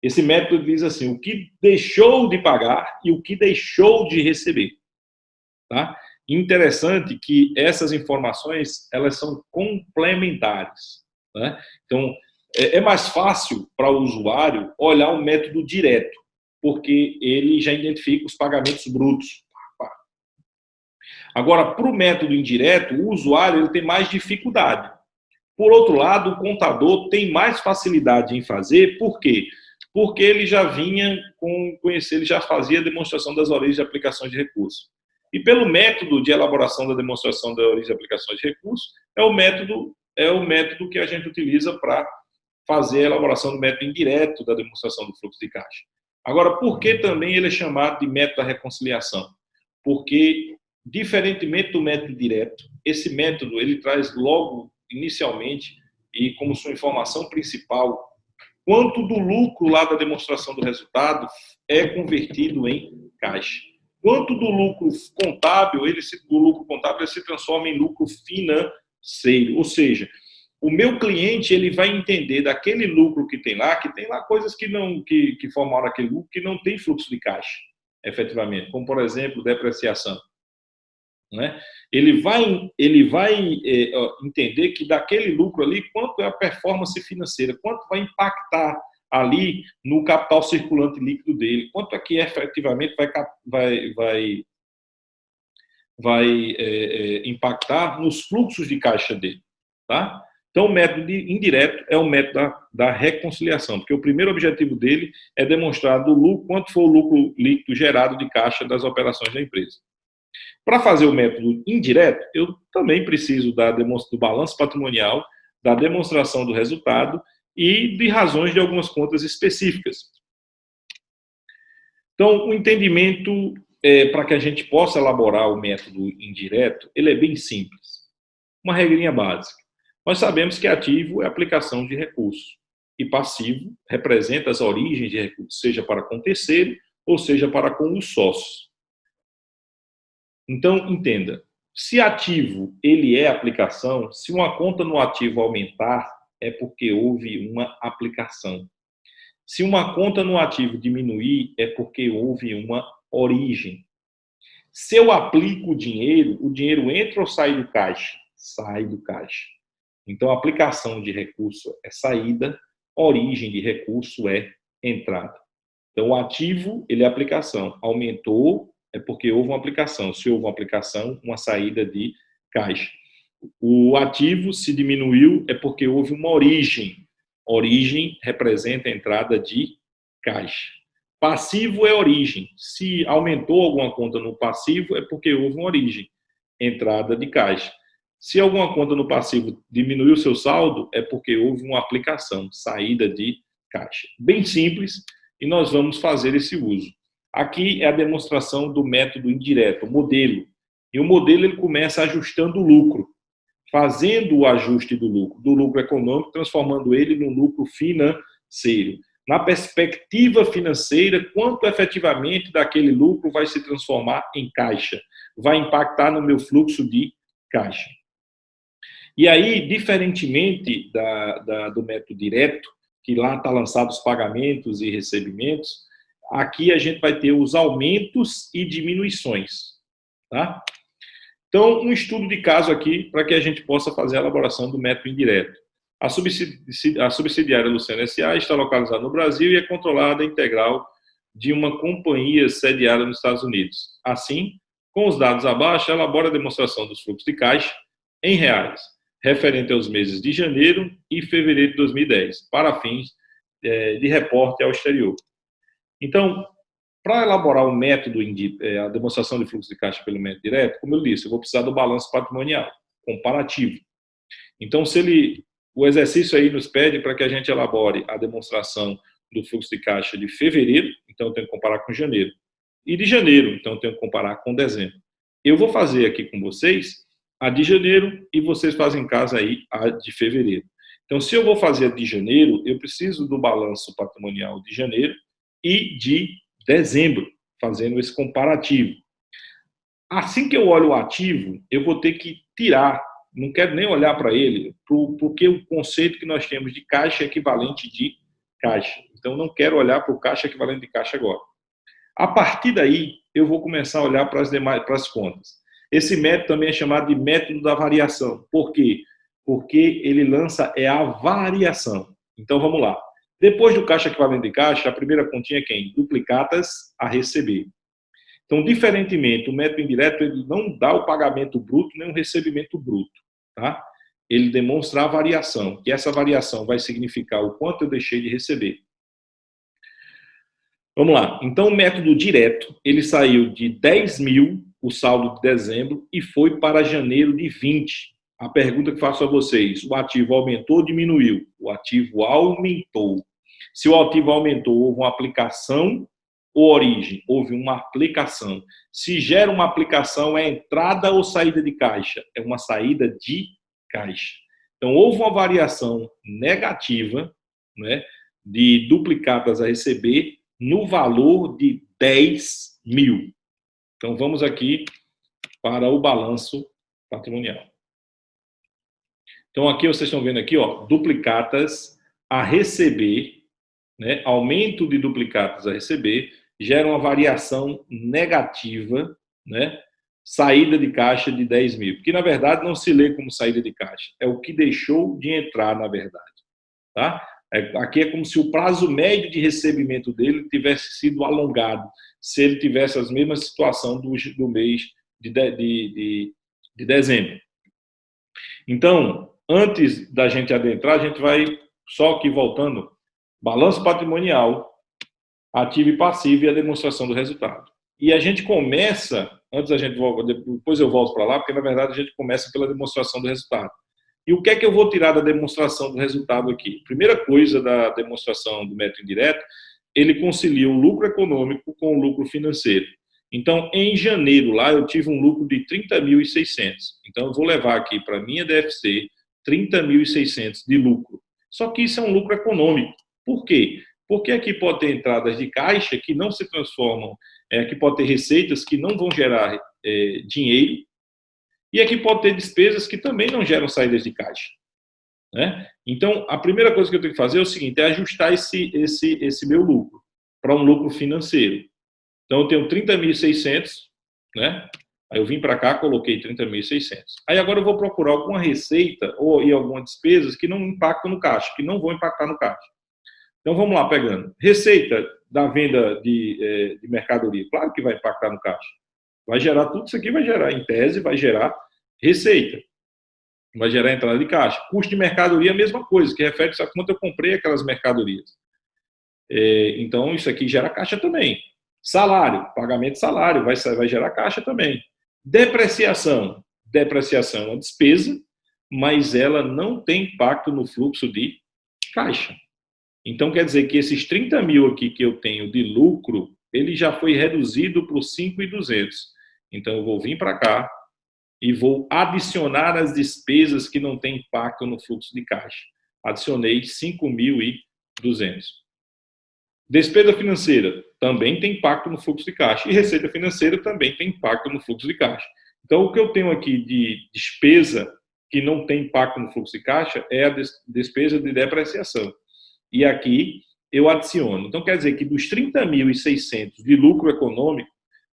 Esse método diz assim, o que deixou de pagar e o que deixou de receber, tá? Interessante que essas informações, elas são complementares, né? Então, é mais fácil para o usuário olhar o método direto, porque ele já identifica os pagamentos brutos. Agora, para o método indireto, o usuário ele tem mais dificuldade. Por outro lado, o contador tem mais facilidade em fazer, por quê? Porque ele já vinha conhecer, ele já fazia a demonstração das origens de aplicações de recursos. E pelo método de elaboração da demonstração da origem de aplicações de recursos, é o método que a gente utiliza para fazer a elaboração do método indireto da demonstração do fluxo de caixa. Agora, por que também ele é chamado de método da reconciliação? Porque, diferentemente do método direto, esse método ele traz logo, inicialmente, e como sua informação principal, quanto do lucro lá da demonstração do resultado é convertido em caixa. Quanto do lucro contábil, ele se transforma em lucro financeiro. Ou seja, o meu cliente ele vai entender daquele lucro que tem lá coisas que formaram aquele lucro que não tem fluxo de caixa, efetivamente, como, por exemplo, depreciação. Né? Ele vai entender que daquele lucro ali, quanto é a performance financeira, quanto vai impactar ali no capital circulante líquido dele, quanto é que efetivamente vai impactar nos fluxos de caixa dele. Tá? Então, o método indireto é o método da reconciliação, porque o primeiro objetivo dele é demonstrar do lucro, quanto foi o lucro líquido gerado de caixa das operações da empresa. Para fazer o método indireto, eu também preciso do balanço patrimonial, da demonstração do resultado e de razões de algumas contas específicas. Então, o entendimento para que a gente possa elaborar o método indireto, ele é bem simples. Uma regrinha básica. Nós sabemos que ativo é aplicação de recurso e passivo representa as origens de recursos, seja para com terceiro ou seja para com os sócios. Então, entenda, se ativo ele é aplicação, se uma conta no ativo aumentar, é porque houve uma aplicação. Se uma conta no ativo diminuir, é porque houve uma origem. Se eu aplico o dinheiro entra ou sai do caixa? Sai do caixa. Então, aplicação de recurso é saída, origem de recurso é entrada. Então, o ativo, ele é aplicação. Aumentou, é porque houve uma aplicação. Se houve uma aplicação, uma saída de caixa. O ativo, se diminuiu, é porque houve uma origem. Origem representa a entrada de caixa. Passivo é origem. Se aumentou alguma conta no passivo, é porque houve uma origem. Entrada de caixa. Se alguma conta no passivo diminuiu seu saldo, é porque houve uma aplicação, saída de caixa. Bem simples, e nós vamos fazer esse uso. Aqui é a demonstração do método indireto, o modelo. E o modelo ele começa ajustando o lucro, fazendo o ajuste do lucro econômico, transformando ele num lucro financeiro. Na perspectiva financeira, quanto efetivamente daquele lucro vai se transformar em caixa, vai impactar no meu fluxo de caixa. E aí, diferentemente do método direto, que lá está lançado os pagamentos e recebimentos, aqui a gente vai ter os aumentos e diminuições. Tá? Então, um estudo de caso aqui para que a gente possa fazer a elaboração do método indireto. A subsidiária Luciana S.A. está localizada no Brasil e é controlada integral de uma companhia sediada nos Estados Unidos. Assim, com os dados abaixo, elabora a demonstração dos fluxos de caixa em reais, referente aos meses de janeiro e fevereiro de 2010, para fins de reporte ao exterior. Então, para elaborar o método, a demonstração de fluxo de caixa pelo método direto, como eu disse, eu vou precisar do balanço patrimonial comparativo. Então, o exercício aí nos pede para que a gente elabore a demonstração do fluxo de caixa de fevereiro, então eu tenho que comparar com janeiro, e de janeiro, então eu tenho que comparar com dezembro. Eu vou fazer aqui com vocês a de janeiro e vocês fazem em casa aí a de fevereiro. Então, se eu vou fazer a de janeiro, eu preciso do balanço patrimonial de janeiro e de dezembro, fazendo esse comparativo. Assim que eu olho o ativo, eu vou ter que tirar, não quero nem olhar para ele, porque o conceito que nós temos de caixa é equivalente de caixa. Então, não quero olhar para o caixa equivalente de caixa agora. A partir daí, eu vou começar a olhar para as contas. Esse método também é chamado de método da variação. Por quê? Porque ele lança a variação. Então, vamos lá. Depois do caixa equivalente de caixa, a primeira continha é quem? Duplicatas a receber. Então, diferentemente, o método indireto ele não dá o pagamento bruto nem o recebimento bruto. Tá? Ele demonstra a variação, que essa variação vai significar o quanto eu deixei de receber. Vamos lá. Então, o método direto, ele saiu de 10 mil, o saldo de dezembro, e foi para janeiro de 20. A pergunta que faço a vocês, o ativo aumentou ou diminuiu? O ativo aumentou. Se o ativo aumentou, houve uma aplicação ou origem? Houve uma aplicação. Se gera uma aplicação, é entrada ou saída de caixa? É uma saída de caixa. Então, houve uma variação negativa, né, de duplicadas a receber no valor de 10 mil. Então, vamos aqui para o balanço patrimonial. Então, aqui vocês estão vendo aqui, ó, duplicatas a receber, né, aumento de duplicatas a receber, gera uma variação negativa, né, saída de caixa de 10 mil. Que, na verdade, não se lê como saída de caixa. É o que deixou de entrar, na verdade. Tá? Aqui é como se o prazo médio de recebimento dele tivesse sido alongado, se ele tivesse a mesma situação do mês de dezembro. Então, antes da gente adentrar, a gente vai, só aqui voltando, balanço patrimonial, ativo e passivo e a demonstração do resultado. E a gente começa, depois eu volto para lá, porque na verdade a gente começa pela demonstração do resultado. E o que é que eu vou tirar da demonstração do resultado aqui? Primeira coisa da demonstração do método indireto, ele concilia o lucro econômico com o lucro financeiro. Então, em janeiro, lá eu tive um lucro de 30.600. Então, eu vou levar aqui para a minha DFC 30.600 de lucro. Só que isso é um lucro econômico. Por quê? Porque aqui pode ter entradas de caixa que não se transformam, aqui pode ter receitas que não vão gerar dinheiro, e aqui pode ter despesas que também não geram saídas de caixa. Né? Então, a primeira coisa que eu tenho que fazer é o seguinte, é ajustar esse meu lucro para um lucro financeiro. Então, eu tenho 30.600, né? Aí eu vim para cá, coloquei 30.600. Aí agora eu vou procurar alguma receita ou algumas despesas que não impactam no caixa, que não vão impactar no caixa. Então, vamos lá, pegando. Receita da venda de mercadoria. Claro que vai impactar no caixa. Vai gerar tudo isso aqui, vai gerar, em tese, vai gerar receita. Vai gerar entrada de caixa. Custo de mercadoria, a mesma coisa, que refere a quanto eu comprei aquelas mercadorias. Então, isso aqui gera caixa também. Salário, pagamento de salário, vai gerar caixa também. Depreciação. Depreciação é uma despesa, mas ela não tem impacto no fluxo de caixa. Então, quer dizer que esses 30 mil aqui que eu tenho de lucro, ele já foi reduzido para os 5.200. Então, eu vou vir para cá e vou adicionar as despesas que não têm impacto no fluxo de caixa. Adicionei 5.200. Despesa financeira também tem impacto no fluxo de caixa. E receita financeira também tem impacto no fluxo de caixa. Então, o que eu tenho aqui de despesa que não tem impacto no fluxo de caixa é a despesa de depreciação. E aqui eu adiciono. Então, quer dizer que dos 30.600 de lucro econômico,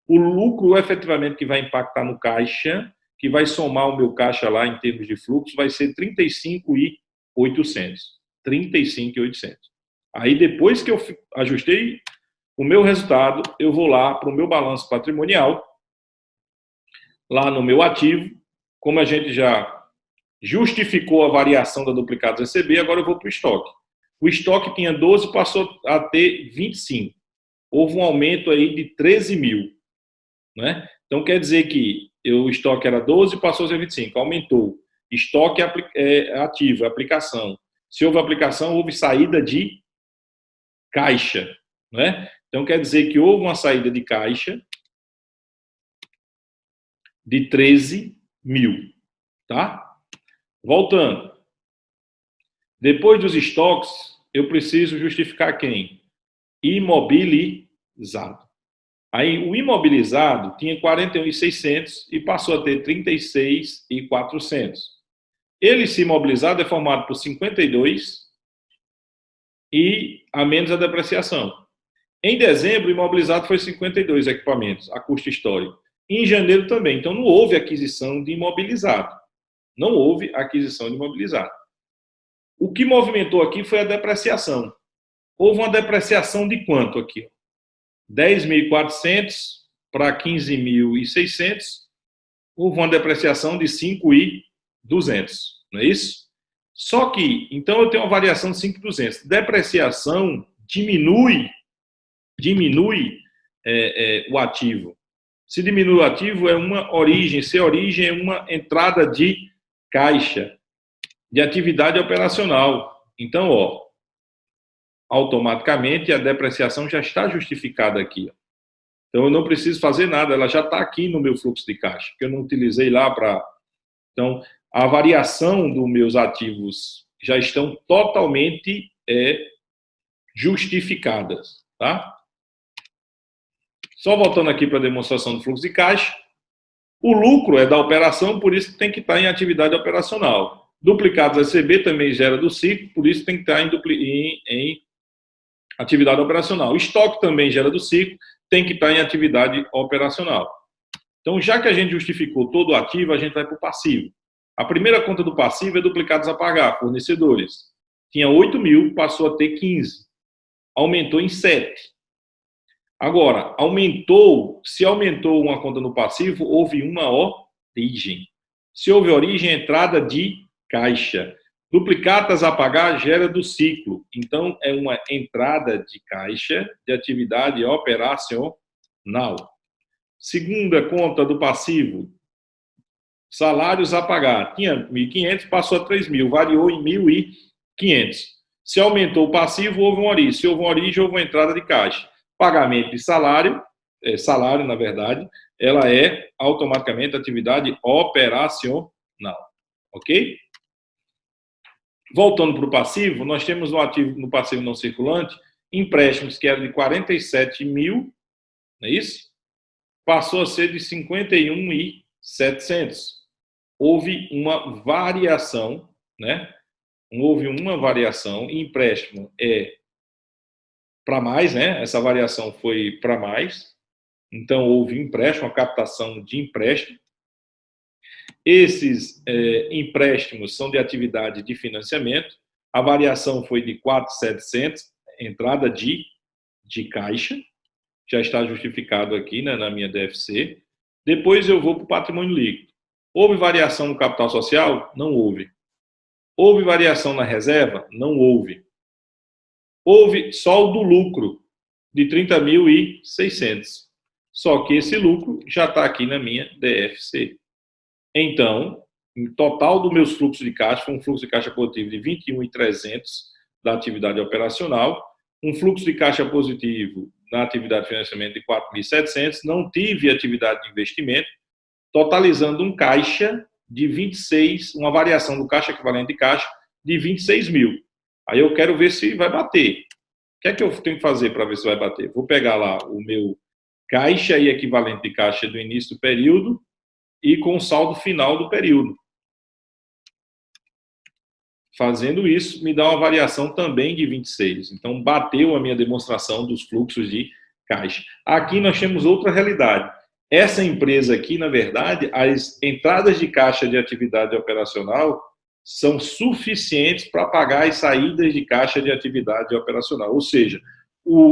o lucro efetivamente que vai impactar no caixa, que vai somar o meu caixa lá em termos de fluxo, vai ser 35.800. 35.800. Aí, depois que eu ajustei o meu resultado, eu vou lá para o meu balanço patrimonial, lá no meu ativo, como a gente já justificou a variação da duplicados receber, agora eu vou para o estoque. O estoque tinha 12, passou a ter 25. Houve um aumento aí de 13 mil. Né? Então, quer dizer que o estoque era 12, passou a ser 25. Aumentou. Estoque ativo, aplicação. Se houve aplicação, houve saída de caixa. Né? Então, quer dizer que houve uma saída de caixa de 13 mil. Tá? Voltando. Depois dos estoques, eu preciso justificar quem? Imobilizado. Aí o imobilizado tinha 41.600 e passou a ter 36.400. Ele se imobilizado é formado por 52 e a menos a depreciação. Em dezembro, o imobilizado foi 52 equipamentos, a custo histórico. Em janeiro também. Então, não houve aquisição de imobilizado. Não houve aquisição de imobilizado. O que movimentou aqui foi a depreciação. Houve uma depreciação de quanto aqui? 10.400 para 15.600. Houve uma depreciação de 5.200. Não é isso? Só que, então, eu tenho uma variação de 5.200. Depreciação diminui o ativo. Se diminui o ativo, é uma origem. Se origem é uma entrada de caixa, de atividade operacional. Então, automaticamente a depreciação já está justificada aqui. Então, eu não preciso fazer nada, ela já está aqui no meu fluxo de caixa, que eu não utilizei lá para... Então, a variação dos meus ativos já estão totalmente justificadas, tá? Só voltando aqui para a demonstração do fluxo de caixa, o lucro é da operação, por isso que tem que estar em atividade operacional. Duplicados receber também gera do ciclo, por isso tem que estar em atividade operacional. Estoque também gera do ciclo, tem que estar em atividade operacional. Então, já que a gente justificou todo o ativo, a gente vai para o passivo. A primeira conta do passivo é duplicados a pagar, fornecedores. Tinha 8 mil, passou a ter 15. Aumentou em 7. Agora, se aumentou uma conta no passivo, houve uma origem. Se houve origem, entrada de caixa. Duplicatas a pagar gera do ciclo. Então, é uma entrada de caixa de atividade operacional. Segunda conta do passivo, salários a pagar. Tinha 1.500, passou a 3.000, variou em 1.500. Se aumentou o passivo, houve uma origem. Se houve uma origem, houve uma entrada de caixa. Pagamento de salário, na verdade, ela é automaticamente atividade operacional. Ok? Voltando para o passivo, nós temos no passivo não circulante, empréstimos que eram de 47 mil, não é isso? Passou a ser de 51.700. Houve uma variação, né? Houve uma variação, empréstimo para mais, né? Essa variação foi para mais. Então, houve empréstimo, a captação de empréstimo. Esses empréstimos são de atividade de financiamento. A variação foi de 4.700, entrada de caixa. Já está justificado aqui, né, na minha DFC. Depois eu vou para o patrimônio líquido. Houve variação no capital social? Não houve. Houve variação na reserva? Não houve. Houve só o do lucro, de 30.600. Só que esse lucro já está aqui na minha DFC. Então, em total dos meus fluxos de caixa, foi um fluxo de caixa positivo de 21.300 da atividade operacional, um fluxo de caixa positivo na atividade de financiamento de 4.700, não tive atividade de investimento, totalizando um caixa de 26, uma variação do caixa equivalente de caixa de 26 mil. Aí eu quero ver se vai bater. O que é que eu tenho que fazer para ver se vai bater? Vou pegar lá o meu caixa e equivalente de caixa do início do período e com o saldo final do período. Fazendo isso, me dá uma variação também de 26. Então, bateu a minha demonstração dos fluxos de caixa. Aqui nós temos outra realidade. Essa empresa aqui, na verdade, as entradas de caixa de atividade operacional são suficientes para pagar as saídas de caixa de atividade operacional. Ou seja,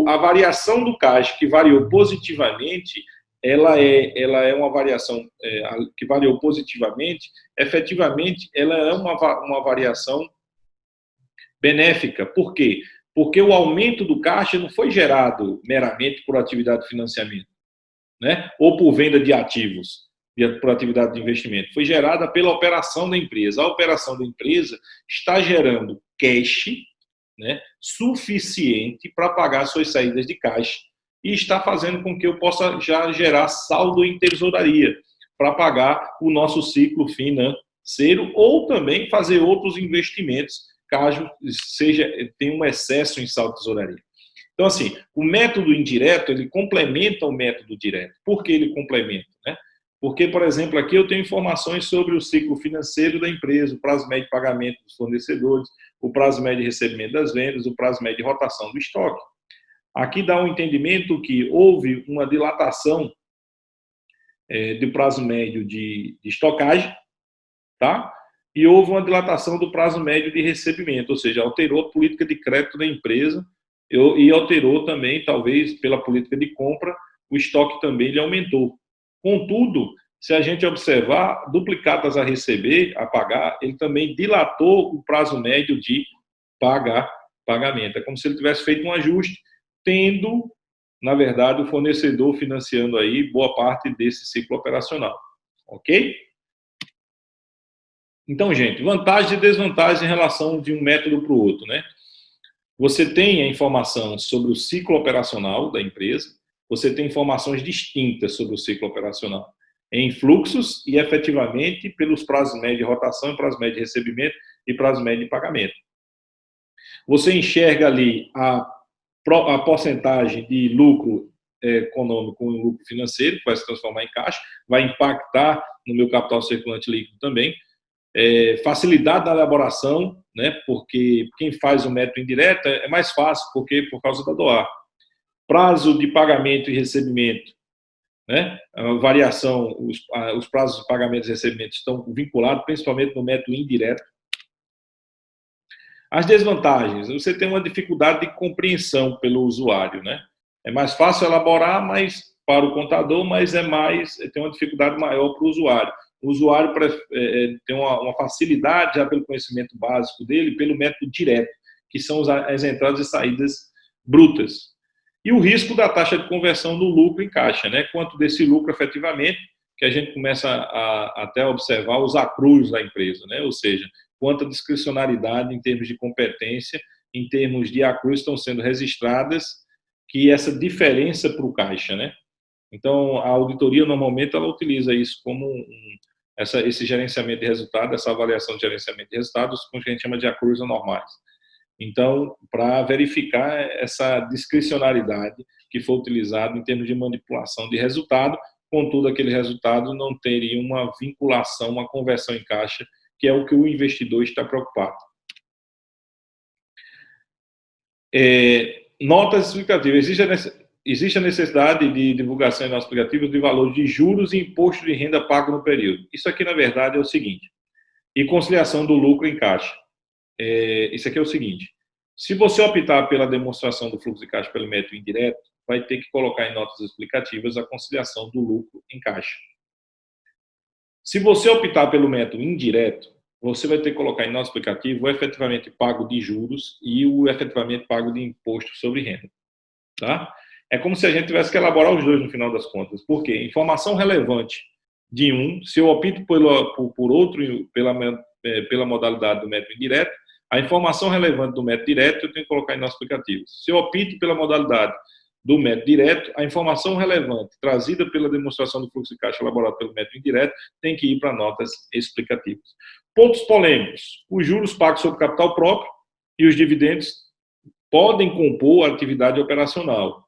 a variação do caixa, que variou positivamente, ela é uma variação que variou positivamente, efetivamente, ela é uma variação benéfica. Por quê? Porque o aumento do caixa não foi gerado meramente por atividade de financiamento, né? Ou por venda de ativos, por atividade de investimento. Foi gerada pela operação da empresa. A operação da empresa está gerando cash, né, suficiente para pagar suas saídas de caixa e está fazendo com que eu possa já gerar saldo em tesouraria para pagar o nosso ciclo financeiro ou também fazer outros investimentos caso tenha um excesso em saldo de tesouraria. Então, assim, o método indireto, ele complementa o método direto. Por que ele complementa, né? Porque, por exemplo, aqui eu tenho informações sobre o ciclo financeiro da empresa, o prazo médio de pagamento dos fornecedores, o prazo médio de recebimento das vendas, o prazo médio de rotação do estoque. Aqui dá um entendimento que houve uma dilatação do prazo médio de estocagem, tá? E houve uma dilatação do prazo médio de recebimento, ou seja, alterou a política de crédito da empresa e alterou também, talvez, pela política de compra, o estoque também ele aumentou. Contudo, se a gente observar, duplicatas a receber, a pagar, ele também dilatou o prazo médio de pagamento. É como se ele tivesse feito um ajuste, tendo, na verdade, o fornecedor financiando aí boa parte desse ciclo operacional. Ok? Então, gente, vantagens e desvantagens em relação de um método para o outro, né? Você tem a informação sobre o ciclo operacional da empresa, você tem informações distintas sobre o ciclo operacional, em fluxos e efetivamente pelos prazos médios de rotação, prazo médio de recebimento e prazo médio de pagamento. Você enxerga ali a porcentagem de lucro econômico e lucro financeiro, que vai se transformar em caixa, vai impactar no meu capital circulante líquido também. Facilidade na elaboração, né? Porque quem faz o método indireto é mais fácil, porque por causa da DOA. Prazo de pagamento e recebimento, né? A variação, os prazos de pagamento e recebimento estão vinculados principalmente no método indireto. As desvantagens, você tem uma dificuldade de compreensão pelo usuário, né? É mais fácil elaborar, mas para o contador, mas tem uma dificuldade maior para o usuário. O usuário tem uma facilidade já pelo conhecimento básico dele, pelo método direto, que são as entradas e saídas brutas. E o risco da taxa de conversão do lucro em caixa, né? Quanto desse lucro efetivamente, que a gente começa a até observar os acrús da empresa, né? Ou seja, quanta discricionariedade em termos de competência, em termos de acrús estão sendo registradas, que essa diferença para o caixa, né? Então, a auditoria, normalmente, ela utiliza isso como esse gerenciamento de resultados, essa avaliação de gerenciamento de resultados, como a gente chama de acrús anormais. Então, para verificar essa discricionariedade que foi utilizada em termos de manipulação de resultado, contudo, aquele resultado não teria uma vinculação, uma conversão em caixa, que é o que o investidor está preocupado. Notas explicativas. Existe a necessidade de divulgação em nosso aplicativo de valores de juros e imposto de renda pago no período. Isso aqui, na verdade, é o seguinte. E conciliação do lucro em caixa. Isso aqui é o seguinte. Se você optar pela demonstração do fluxo de caixa pelo método indireto, vai ter que colocar em notas explicativas a conciliação do lucro em caixa. Se você optar pelo método indireto, você vai ter que colocar em nosso aplicativo o efetivamente pago de juros e o efetivamente pago de imposto sobre renda. Tá? É como se a gente tivesse que elaborar os dois no final das contas. Por quê? Informação relevante de um, se eu opto por outro, pela modalidade do método indireto, a informação relevante do método direto eu tenho que colocar em nosso aplicativo. Se eu opto pela modalidade do método direto, a informação relevante trazida pela demonstração do fluxo de caixa elaborado pelo método indireto tem que ir para notas explicativas. Pontos polêmicos. Os juros pagos sobre capital próprio e os dividendos podem compor a atividade operacional.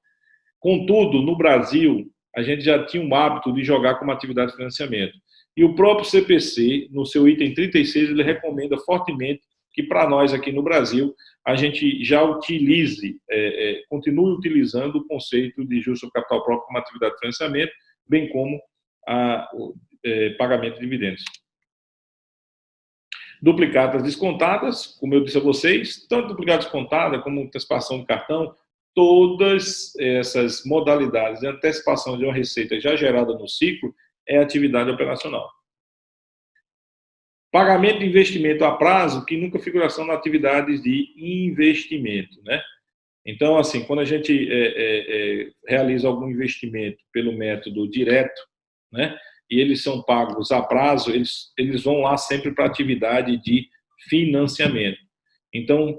Contudo, no Brasil, a gente já tinha um hábito de jogar como atividade de financiamento. E o próprio CPC, no seu item 36, ele recomenda fortemente que para nós aqui no Brasil, a gente já continue utilizando o conceito de juros sobre capital próprio como atividade de financiamento, bem como o pagamento de dividendos. Duplicadas descontadas, como eu disse a vocês, tanto duplicada descontada como antecipação do cartão, todas essas modalidades de antecipação de uma receita já gerada no ciclo é atividade operacional. Pagamento de investimento a prazo, que nunca figuração na atividades de investimento, né? Então, assim, quando a gente realiza algum investimento pelo método direto, né? E eles são pagos a prazo, eles vão lá sempre para a atividade de financiamento. Então,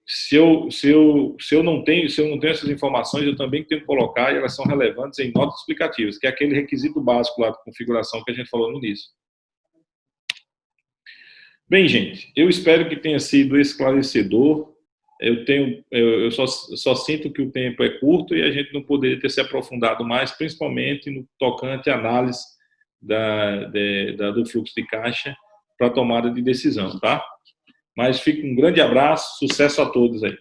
se eu não tenho essas informações, eu também tenho que colocar, e elas são relevantes em notas explicativas, que é aquele requisito básico lá de configuração que a gente falou no início. Bem, gente, eu espero que tenha sido esclarecedor. Eu só sinto que o tempo é curto e a gente não poderia ter se aprofundado mais, principalmente no tocante à análise do fluxo de caixa para tomada de decisão, tá? Mas fica um grande abraço, sucesso a todos aí.